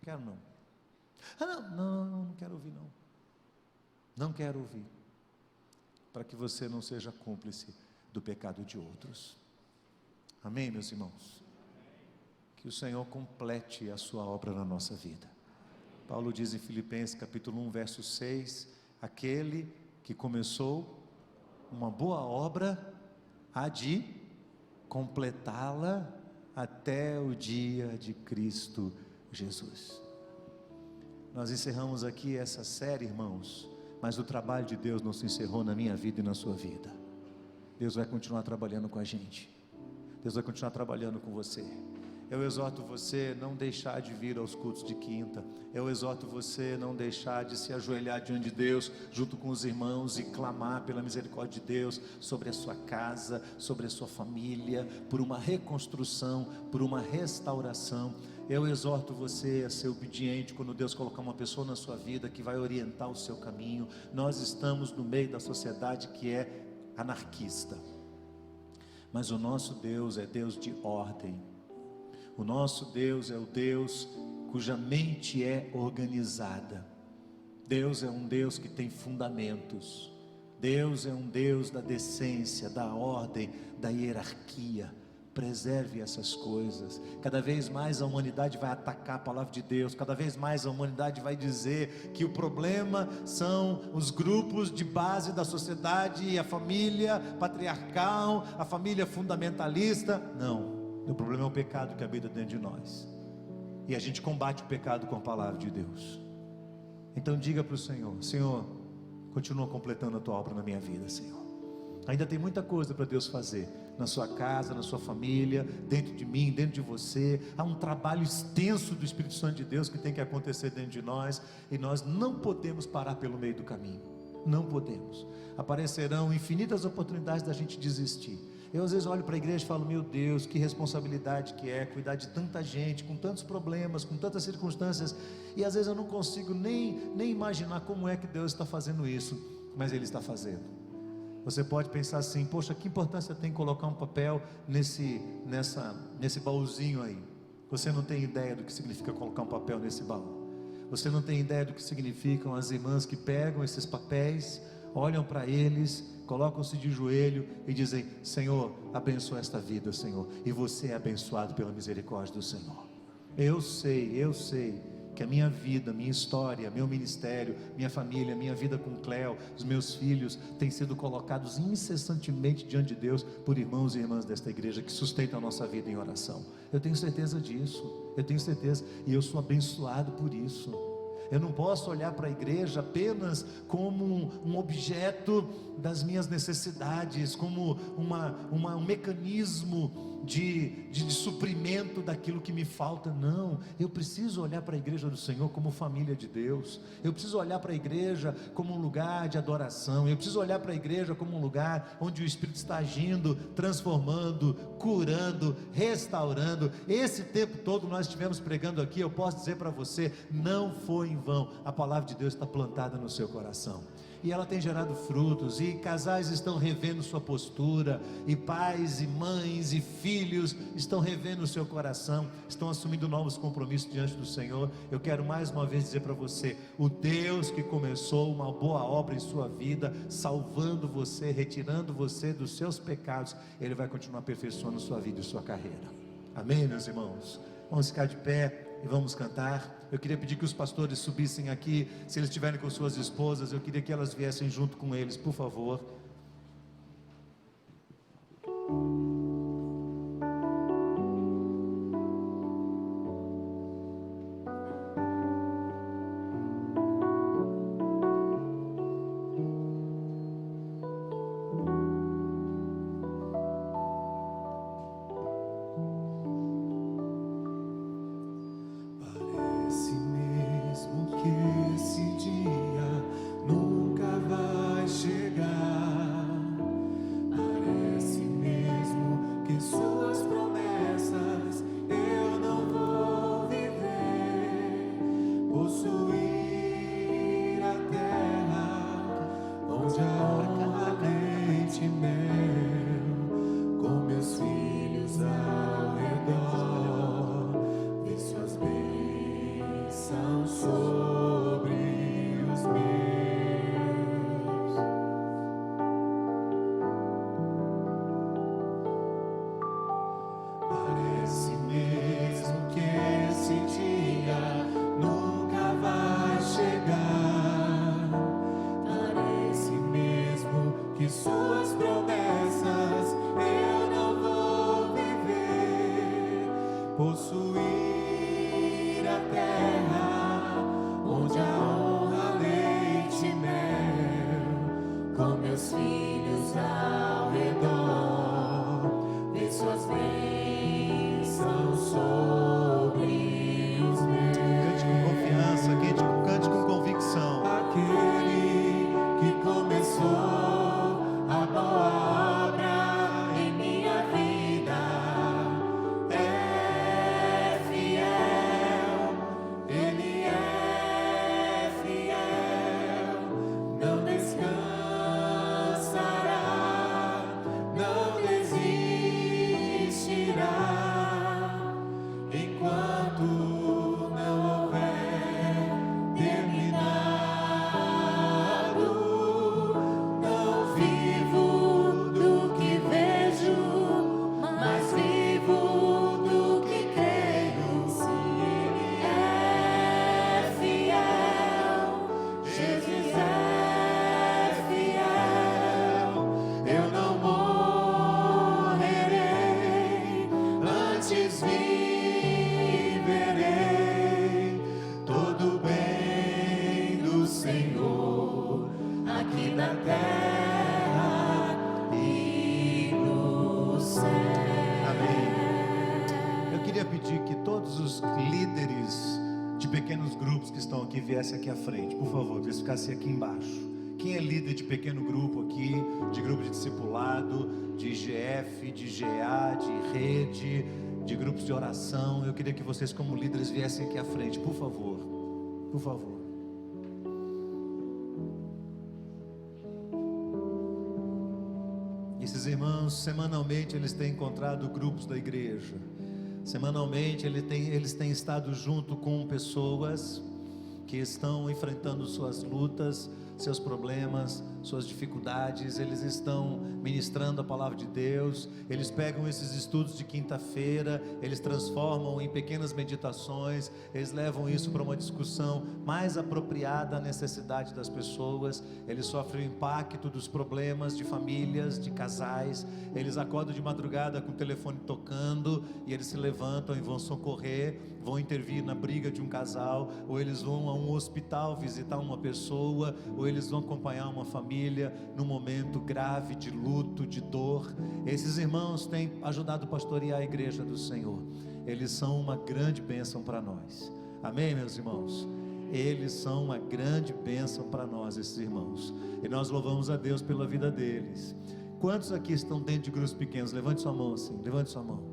quero não. Não quero ouvir não. Não quero ouvir. Para que você não seja cúmplice do pecado de outros. Amém, meus irmãos? Que o Senhor complete a sua obra na nossa vida. Paulo diz em Filipenses capítulo 1, verso 6, aquele que começou uma boa obra, há de completá-la até o dia de Cristo Jesus. Nós encerramos aqui essa série, irmãos, mas o trabalho de Deus não se encerrou na minha vida e na sua vida. Deus vai continuar trabalhando com a gente. Deus vai continuar trabalhando com você. Eu exorto você não deixar de vir aos cultos de quinta. Eu exorto você não deixar de se ajoelhar diante de Deus, junto com os irmãos, e clamar pela misericórdia de Deus sobre a sua casa, sobre a sua família, por uma reconstrução, por uma restauração. Eu exorto você a ser obediente quando Deus colocar uma pessoa na sua vida que vai orientar o seu caminho. Nós estamos no meio da sociedade que é anarquista, mas o nosso Deus é Deus de ordem. O nosso Deus é o Deus cuja mente é organizada. Deus é um Deus que tem fundamentos. Deus é um Deus da decência, da ordem, da hierarquia. Preserve essas coisas. Cada vez mais a humanidade vai atacar a palavra de Deus. Cada vez mais a humanidade vai dizer que o problema são os grupos de base da sociedade, a família patriarcal, a família fundamentalista. Não. O problema é o pecado que habita dentro de nós, e a gente combate o pecado com a palavra de Deus. Então diga para o Senhor: Senhor, continua completando a tua obra na minha vida, Senhor. Ainda tem muita coisa para Deus fazer, na sua casa, na sua família, dentro de mim, dentro de você. Há um trabalho extenso do Espírito Santo de Deus que tem que acontecer dentro de nós, e nós não podemos parar pelo meio do caminho. Não podemos. Aparecerão infinitas oportunidades da gente desistir. Eu às vezes olho para a igreja e falo, meu Deus, que responsabilidade que é cuidar de tanta gente, com tantos problemas, com tantas circunstâncias, e às vezes eu não consigo nem imaginar como é que Deus está fazendo isso, mas Ele está fazendo. Você pode pensar assim, poxa, que importância tem colocar um papel nesse baúzinho aí? Você não tem ideia do que significa colocar um papel nesse baú. Você não tem ideia do que significam as irmãs que pegam esses papéis, olham para eles, colocam-se de joelho e dizem, Senhor, abençoa esta vida, Senhor, e você é abençoado pela misericórdia do Senhor. Eu sei que a minha vida, minha história, meu ministério, minha família, minha vida com Cléo, os meus filhos, têm sido colocados incessantemente diante de Deus, por irmãos e irmãs desta igreja, que sustentam a nossa vida em oração. Eu tenho certeza disso, eu tenho certeza, e eu sou abençoado por isso. Eu não posso olhar para a igreja apenas como um objeto das minhas necessidades, como um mecanismo de suprimento daquilo que me falta. Não, eu preciso olhar para a igreja do Senhor como família de Deus. Eu preciso olhar para a igreja como um lugar de adoração. Eu preciso olhar para a igreja como um lugar onde o Espírito está agindo, transformando, curando, restaurando. Esse tempo todo nós estivemos pregando aqui, eu posso dizer para você, não foi em vão. A palavra de Deus está plantada no seu coração, e ela tem gerado frutos, e casais estão revendo sua postura, e pais e mães e filhos filhos estão revendo o seu coração, estão assumindo novos compromissos diante do Senhor. Eu quero mais uma vez dizer para você: o Deus que começou uma boa obra em sua vida, salvando você, retirando você dos seus pecados, Ele vai continuar aperfeiçoando sua vida e sua carreira. Amém, meus irmãos? Vamos ficar de pé e vamos cantar. Eu queria pedir que os pastores subissem aqui. Se eles estiverem com suas esposas, eu queria que elas viessem junto com eles, por favor. Que viesse aqui à frente, por favor, que eles ficassem aqui embaixo. Quem é líder de pequeno grupo aqui, de grupo de discipulado, de IGF, de GA, de rede, de grupos de oração, eu queria que vocês como líderes viessem aqui à frente, por favor, por favor. Esses irmãos, semanalmente eles têm encontrado grupos da igreja, semanalmente eles têm estado junto com pessoas que estão enfrentando suas lutas, seus problemas, suas dificuldades. Eles estão ministrando a palavra de Deus. Eles pegam esses estudos de quinta-feira, eles transformam em pequenas meditações, eles levam isso para uma discussão mais apropriada à necessidade das pessoas. Eles sofrem o impacto dos problemas de famílias, de casais. Eles acordam de madrugada com o telefone tocando e eles se levantam e vão socorrer, vão intervir na briga de um casal, ou eles vão a um hospital visitar uma pessoa, ou eles vão acompanhar uma família num momento grave de luto, de dor. Esses irmãos têm ajudado a pastorear a igreja do Senhor. Eles são uma grande bênção para nós. Amém, meus irmãos? Eles são uma grande bênção para nós, esses irmãos, e nós louvamos a Deus pela vida deles. Quantos aqui estão dentro de grupos pequenos? Levante sua mão assim, levante sua mão.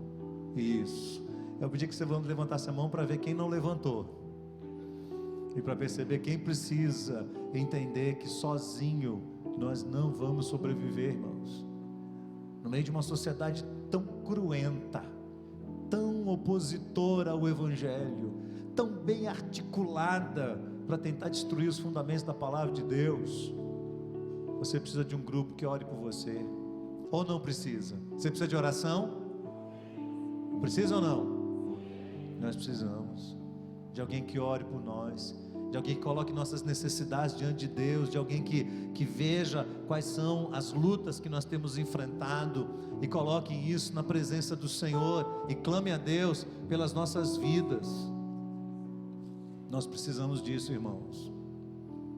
Isso. Eu pedi que você levantasse a mão para ver quem não levantou, e para perceber quem precisa entender que sozinho nós não vamos sobreviver, irmãos. no meio de uma sociedade tão cruenta, tão opositora ao Evangelho, tão bem articulada para tentar destruir os fundamentos da palavra de Deus, você precisa de um grupo que ore por você, ou não precisa? Você precisa de oração? Precisa ou não? Nós precisamos de alguém que ore por nós, de alguém que coloque nossas necessidades diante de Deus, de alguém que veja quais são as lutas que nós temos enfrentado e coloque isso na presença do Senhor e clame a Deus pelas nossas vidas. Nós precisamos disso, irmãos.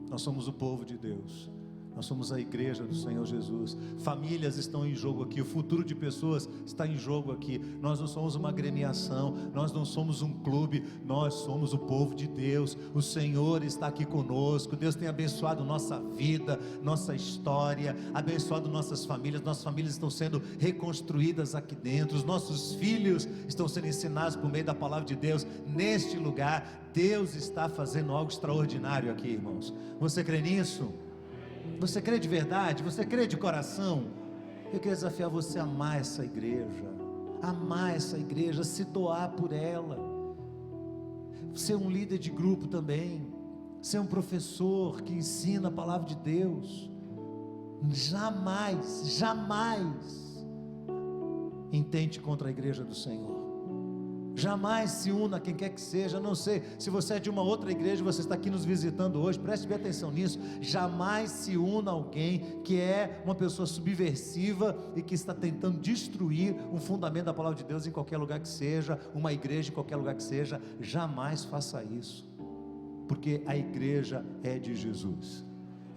Nós somos o povo de Deus, nós somos a igreja do Senhor Jesus. Famílias estão em jogo aqui, o futuro de pessoas está em jogo aqui. Nós não somos uma agremiação, nós não somos um clube, nós somos o povo de Deus. O Senhor está aqui conosco. Deus tem abençoado nossa vida, nossa história, abençoado nossas famílias estão sendo reconstruídas aqui dentro, os nossos filhos estão sendo ensinados por meio da palavra de Deus neste lugar. Deus está fazendo algo extraordinário aqui, irmãos. Você crê nisso? Você crê de verdade? Você crê de coração? Eu quero desafiar você a amar essa igreja, se doar por ela, ser um líder de grupo também, ser um professor que ensina a palavra de Deus. Jamais intente contra a igreja do Senhor. Jamais se una a quem quer que seja. Não sei se você é de uma outra igreja, você está aqui nos visitando hoje, preste bem atenção nisso. Jamais se una a alguém que é uma pessoa subversiva e que está tentando destruir um fundamento da palavra de Deus em qualquer lugar que seja, uma igreja em qualquer lugar que seja. Jamais faça isso, porque a igreja é de Jesus.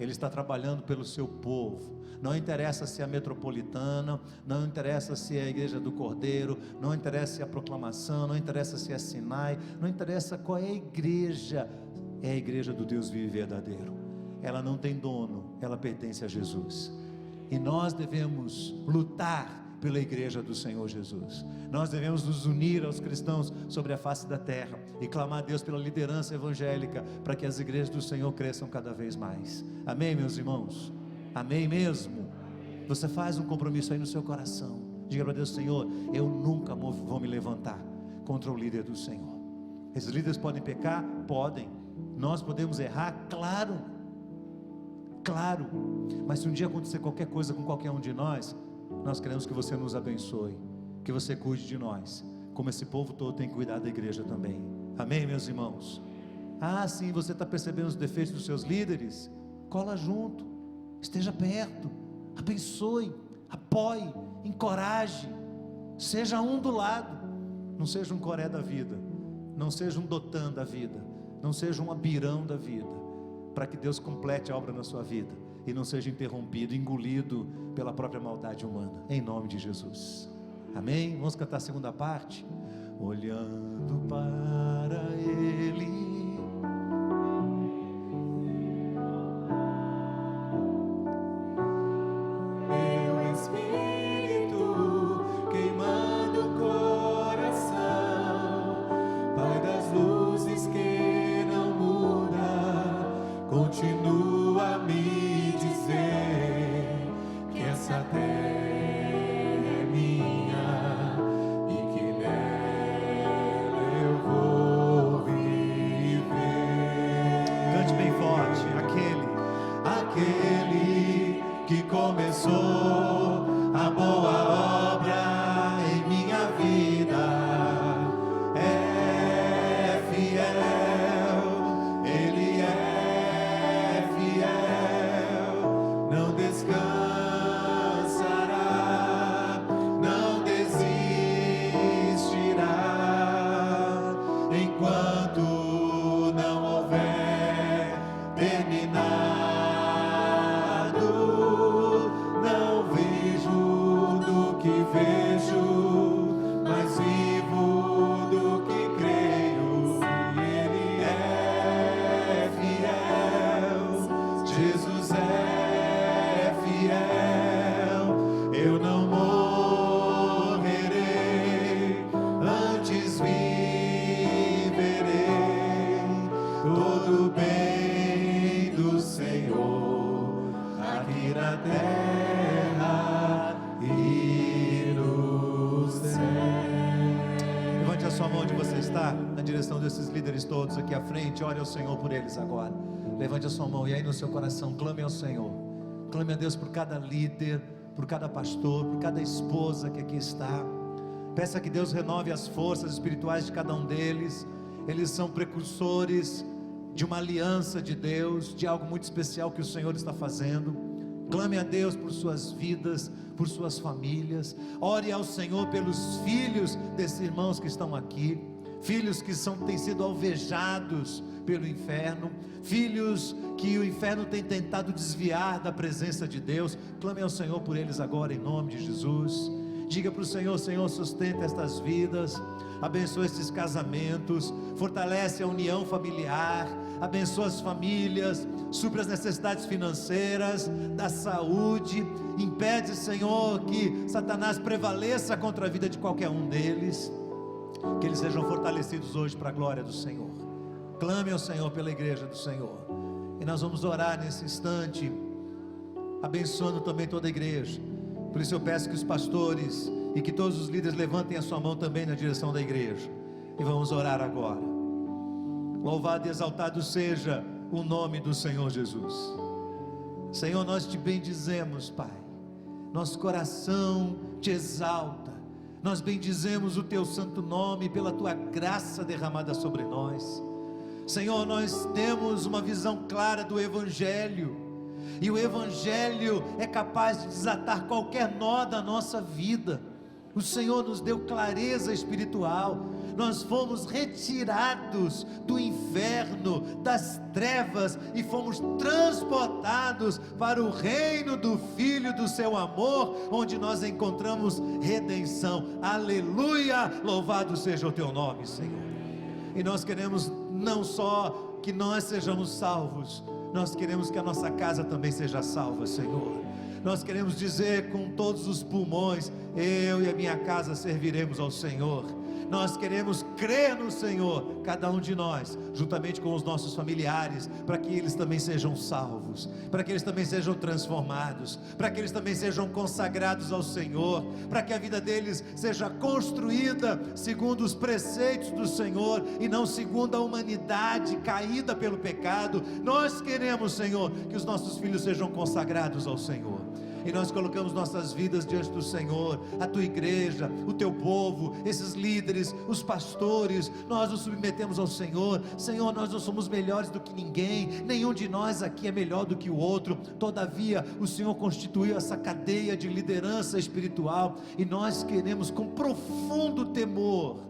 Ele está trabalhando pelo seu povo. Não interessa se é a metropolitana, não interessa se é a igreja do Cordeiro, não interessa se é a proclamação, não interessa se é a Sinai, não interessa qual é a igreja. É a igreja do Deus vivo e verdadeiro. Ela não tem dono, ela pertence a Jesus. E nós devemos lutar pela igreja do Senhor Jesus. Nós devemos nos unir aos cristãos sobre a face da terra e clamar a Deus pela liderança evangélica, para que as igrejas do Senhor cresçam cada vez mais. Amém, meus irmãos? Amém mesmo? Você faz um compromisso aí no seu coração. Diga para Deus: Senhor, eu nunca vou me levantar contra o líder do Senhor. Esses líderes podem pecar? Podem. Nós podemos errar? Claro, mas se um dia acontecer qualquer coisa com qualquer um de nós, nós queremos que você nos abençoe, que você cuide de nós, como esse povo todo tem cuidado da igreja também. Amém, meus irmãos? Sim, você está percebendo os defeitos dos seus líderes? Cola junto, esteja perto, abençoe, apoie, encoraje, seja um do lado. Não seja um Coré da vida, não seja um Dotã da vida, não seja um Abirão da vida, para que Deus complete a obra na sua vida e não seja interrompido, engolido pela própria maldade humana, em nome de Jesus. Amém? Vamos cantar a segunda parte. Olhando para Ele, continua a me dizer que essa terra é minha e que nela eu vou viver. Cante bem forte. Aquele que começou a boa obra em minha vida é fiel. Ele é fiel, não descansará, não desistirá, enquanto não houver terminado. Não vejo do que vejo, mas vivo do que creio. E Ele é fiel, Jesus é fiel. Eu não morrerei, antes viverei todo o bem do Senhor aqui na terra e direção desses líderes todos aqui à frente. Ore ao Senhor por eles agora. Levante a sua mão e aí no seu coração clame ao Senhor. Clame a Deus por cada líder, por cada pastor, por cada esposa que aqui está. Peça que Deus renove as forças espirituais de cada um deles. Eles são precursores de uma aliança de Deus, de algo muito especial que o Senhor está fazendo. Clame a Deus por suas vidas, por suas famílias. Ore ao Senhor pelos filhos desses irmãos que estão aqui, filhos que têm sido alvejados pelo inferno, filhos que o inferno tem tentado desviar da presença de Deus. Clame ao Senhor por eles agora em nome de Jesus. Diga para o Senhor: Senhor, sustenta estas vidas, abençoa estes casamentos, fortalece a união familiar, abençoa as famílias, supre as necessidades financeiras, da saúde. Impede, Senhor, que Satanás prevaleça contra a vida de qualquer um deles. Que eles sejam fortalecidos hoje para a glória do Senhor. Clame ao Senhor pela igreja do Senhor. E nós vamos orar nesse instante, abençoando também toda a igreja. Por isso eu peço que os pastores e que todos os líderes levantem a sua mão também na direção da igreja. E vamos orar agora. Louvado e exaltado seja o nome do Senhor Jesus. Senhor, nós te bendizemos, Pai. Nosso coração te exalta. Nós bendizemos o teu santo nome pela tua graça derramada sobre nós. Senhor, nós temos uma visão clara do Evangelho, e o Evangelho é capaz de desatar qualquer nó da nossa vida. O Senhor nos deu clareza espiritual. Nós fomos retirados do inferno, das trevas, e fomos transportados para o reino do Filho do seu amor, onde nós encontramos redenção. Aleluia, louvado seja o teu nome, Senhor. E nós queremos não só que nós sejamos salvos, nós queremos que a nossa casa também seja salva, Senhor. Nós queremos dizer com todos os pulmões: eu e a minha casa serviremos ao Senhor. Nós queremos crer no Senhor, cada um de nós, juntamente com os nossos familiares, para que eles também sejam salvos, para que eles também sejam transformados, para que eles também sejam consagrados ao Senhor, para que a vida deles seja construída segundo os preceitos do Senhor e não segundo a humanidade caída pelo pecado. Nós queremos, Senhor, que os nossos filhos sejam consagrados ao Senhor. E nós colocamos nossas vidas diante do Senhor, a tua igreja, o teu povo, esses líderes, os pastores. Nós nos submetemos ao Senhor. Senhor, nós não somos melhores do que ninguém, nenhum de nós aqui é melhor do que o outro. Todavia, o Senhor constituiu essa cadeia de liderança espiritual, e nós queremos com profundo temor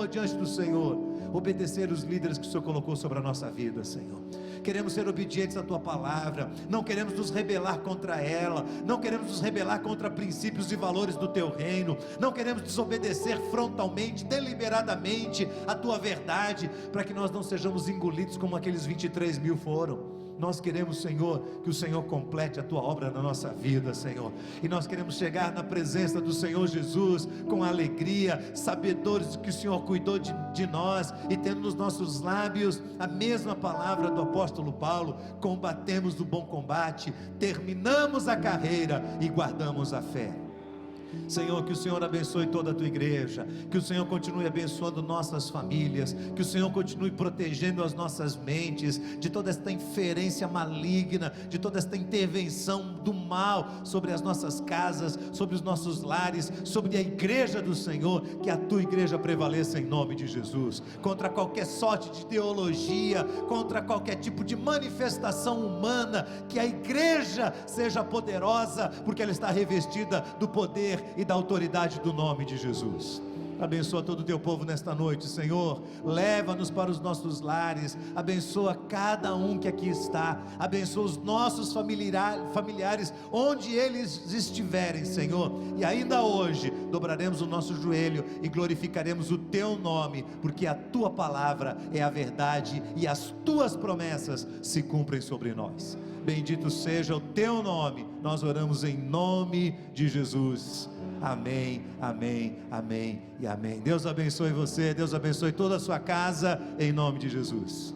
diante do Senhor, obedecer os líderes que o Senhor colocou sobre a nossa vida, Senhor. Queremos ser obedientes à tua palavra, não queremos nos rebelar contra ela, não queremos nos rebelar contra princípios e valores do teu reino, não queremos desobedecer frontalmente, deliberadamente a tua verdade, para que nós não sejamos engolidos como aqueles 23 mil foram. Nós queremos, Senhor, que o Senhor complete a tua obra na nossa vida, Senhor, e nós queremos chegar na presença do Senhor Jesus com alegria, sabedores de que o Senhor cuidou de nós, e tendo nos nossos lábios a mesma palavra do apóstolo Paulo: combatemos o bom combate, terminamos a carreira e guardamos a fé. Senhor, que o Senhor abençoe toda a tua igreja, que o Senhor continue abençoando nossas famílias, que o Senhor continue protegendo as nossas mentes de toda esta inferência maligna, de toda esta intervenção do mal sobre as nossas casas, sobre os nossos lares, sobre a igreja do Senhor. Que a tua igreja prevaleça em nome de Jesus, contra qualquer sorte de teologia, contra qualquer tipo de manifestação humana. Que a igreja seja poderosa, porque ela está revestida do poder e da autoridade do nome de Jesus. Abençoa todo o teu povo nesta noite, Senhor. Leva-nos para os nossos lares, abençoa cada um que aqui está, abençoa os nossos familiares onde eles estiverem, Senhor. E ainda hoje dobraremos o nosso joelho e glorificaremos o teu nome, porque a tua palavra é a verdade e as tuas promessas se cumprem sobre nós. Bendito seja o teu nome. Nós oramos em nome de Jesus. Amém, amém, amém e amém. Deus abençoe você, Deus abençoe toda a sua casa, em nome de Jesus.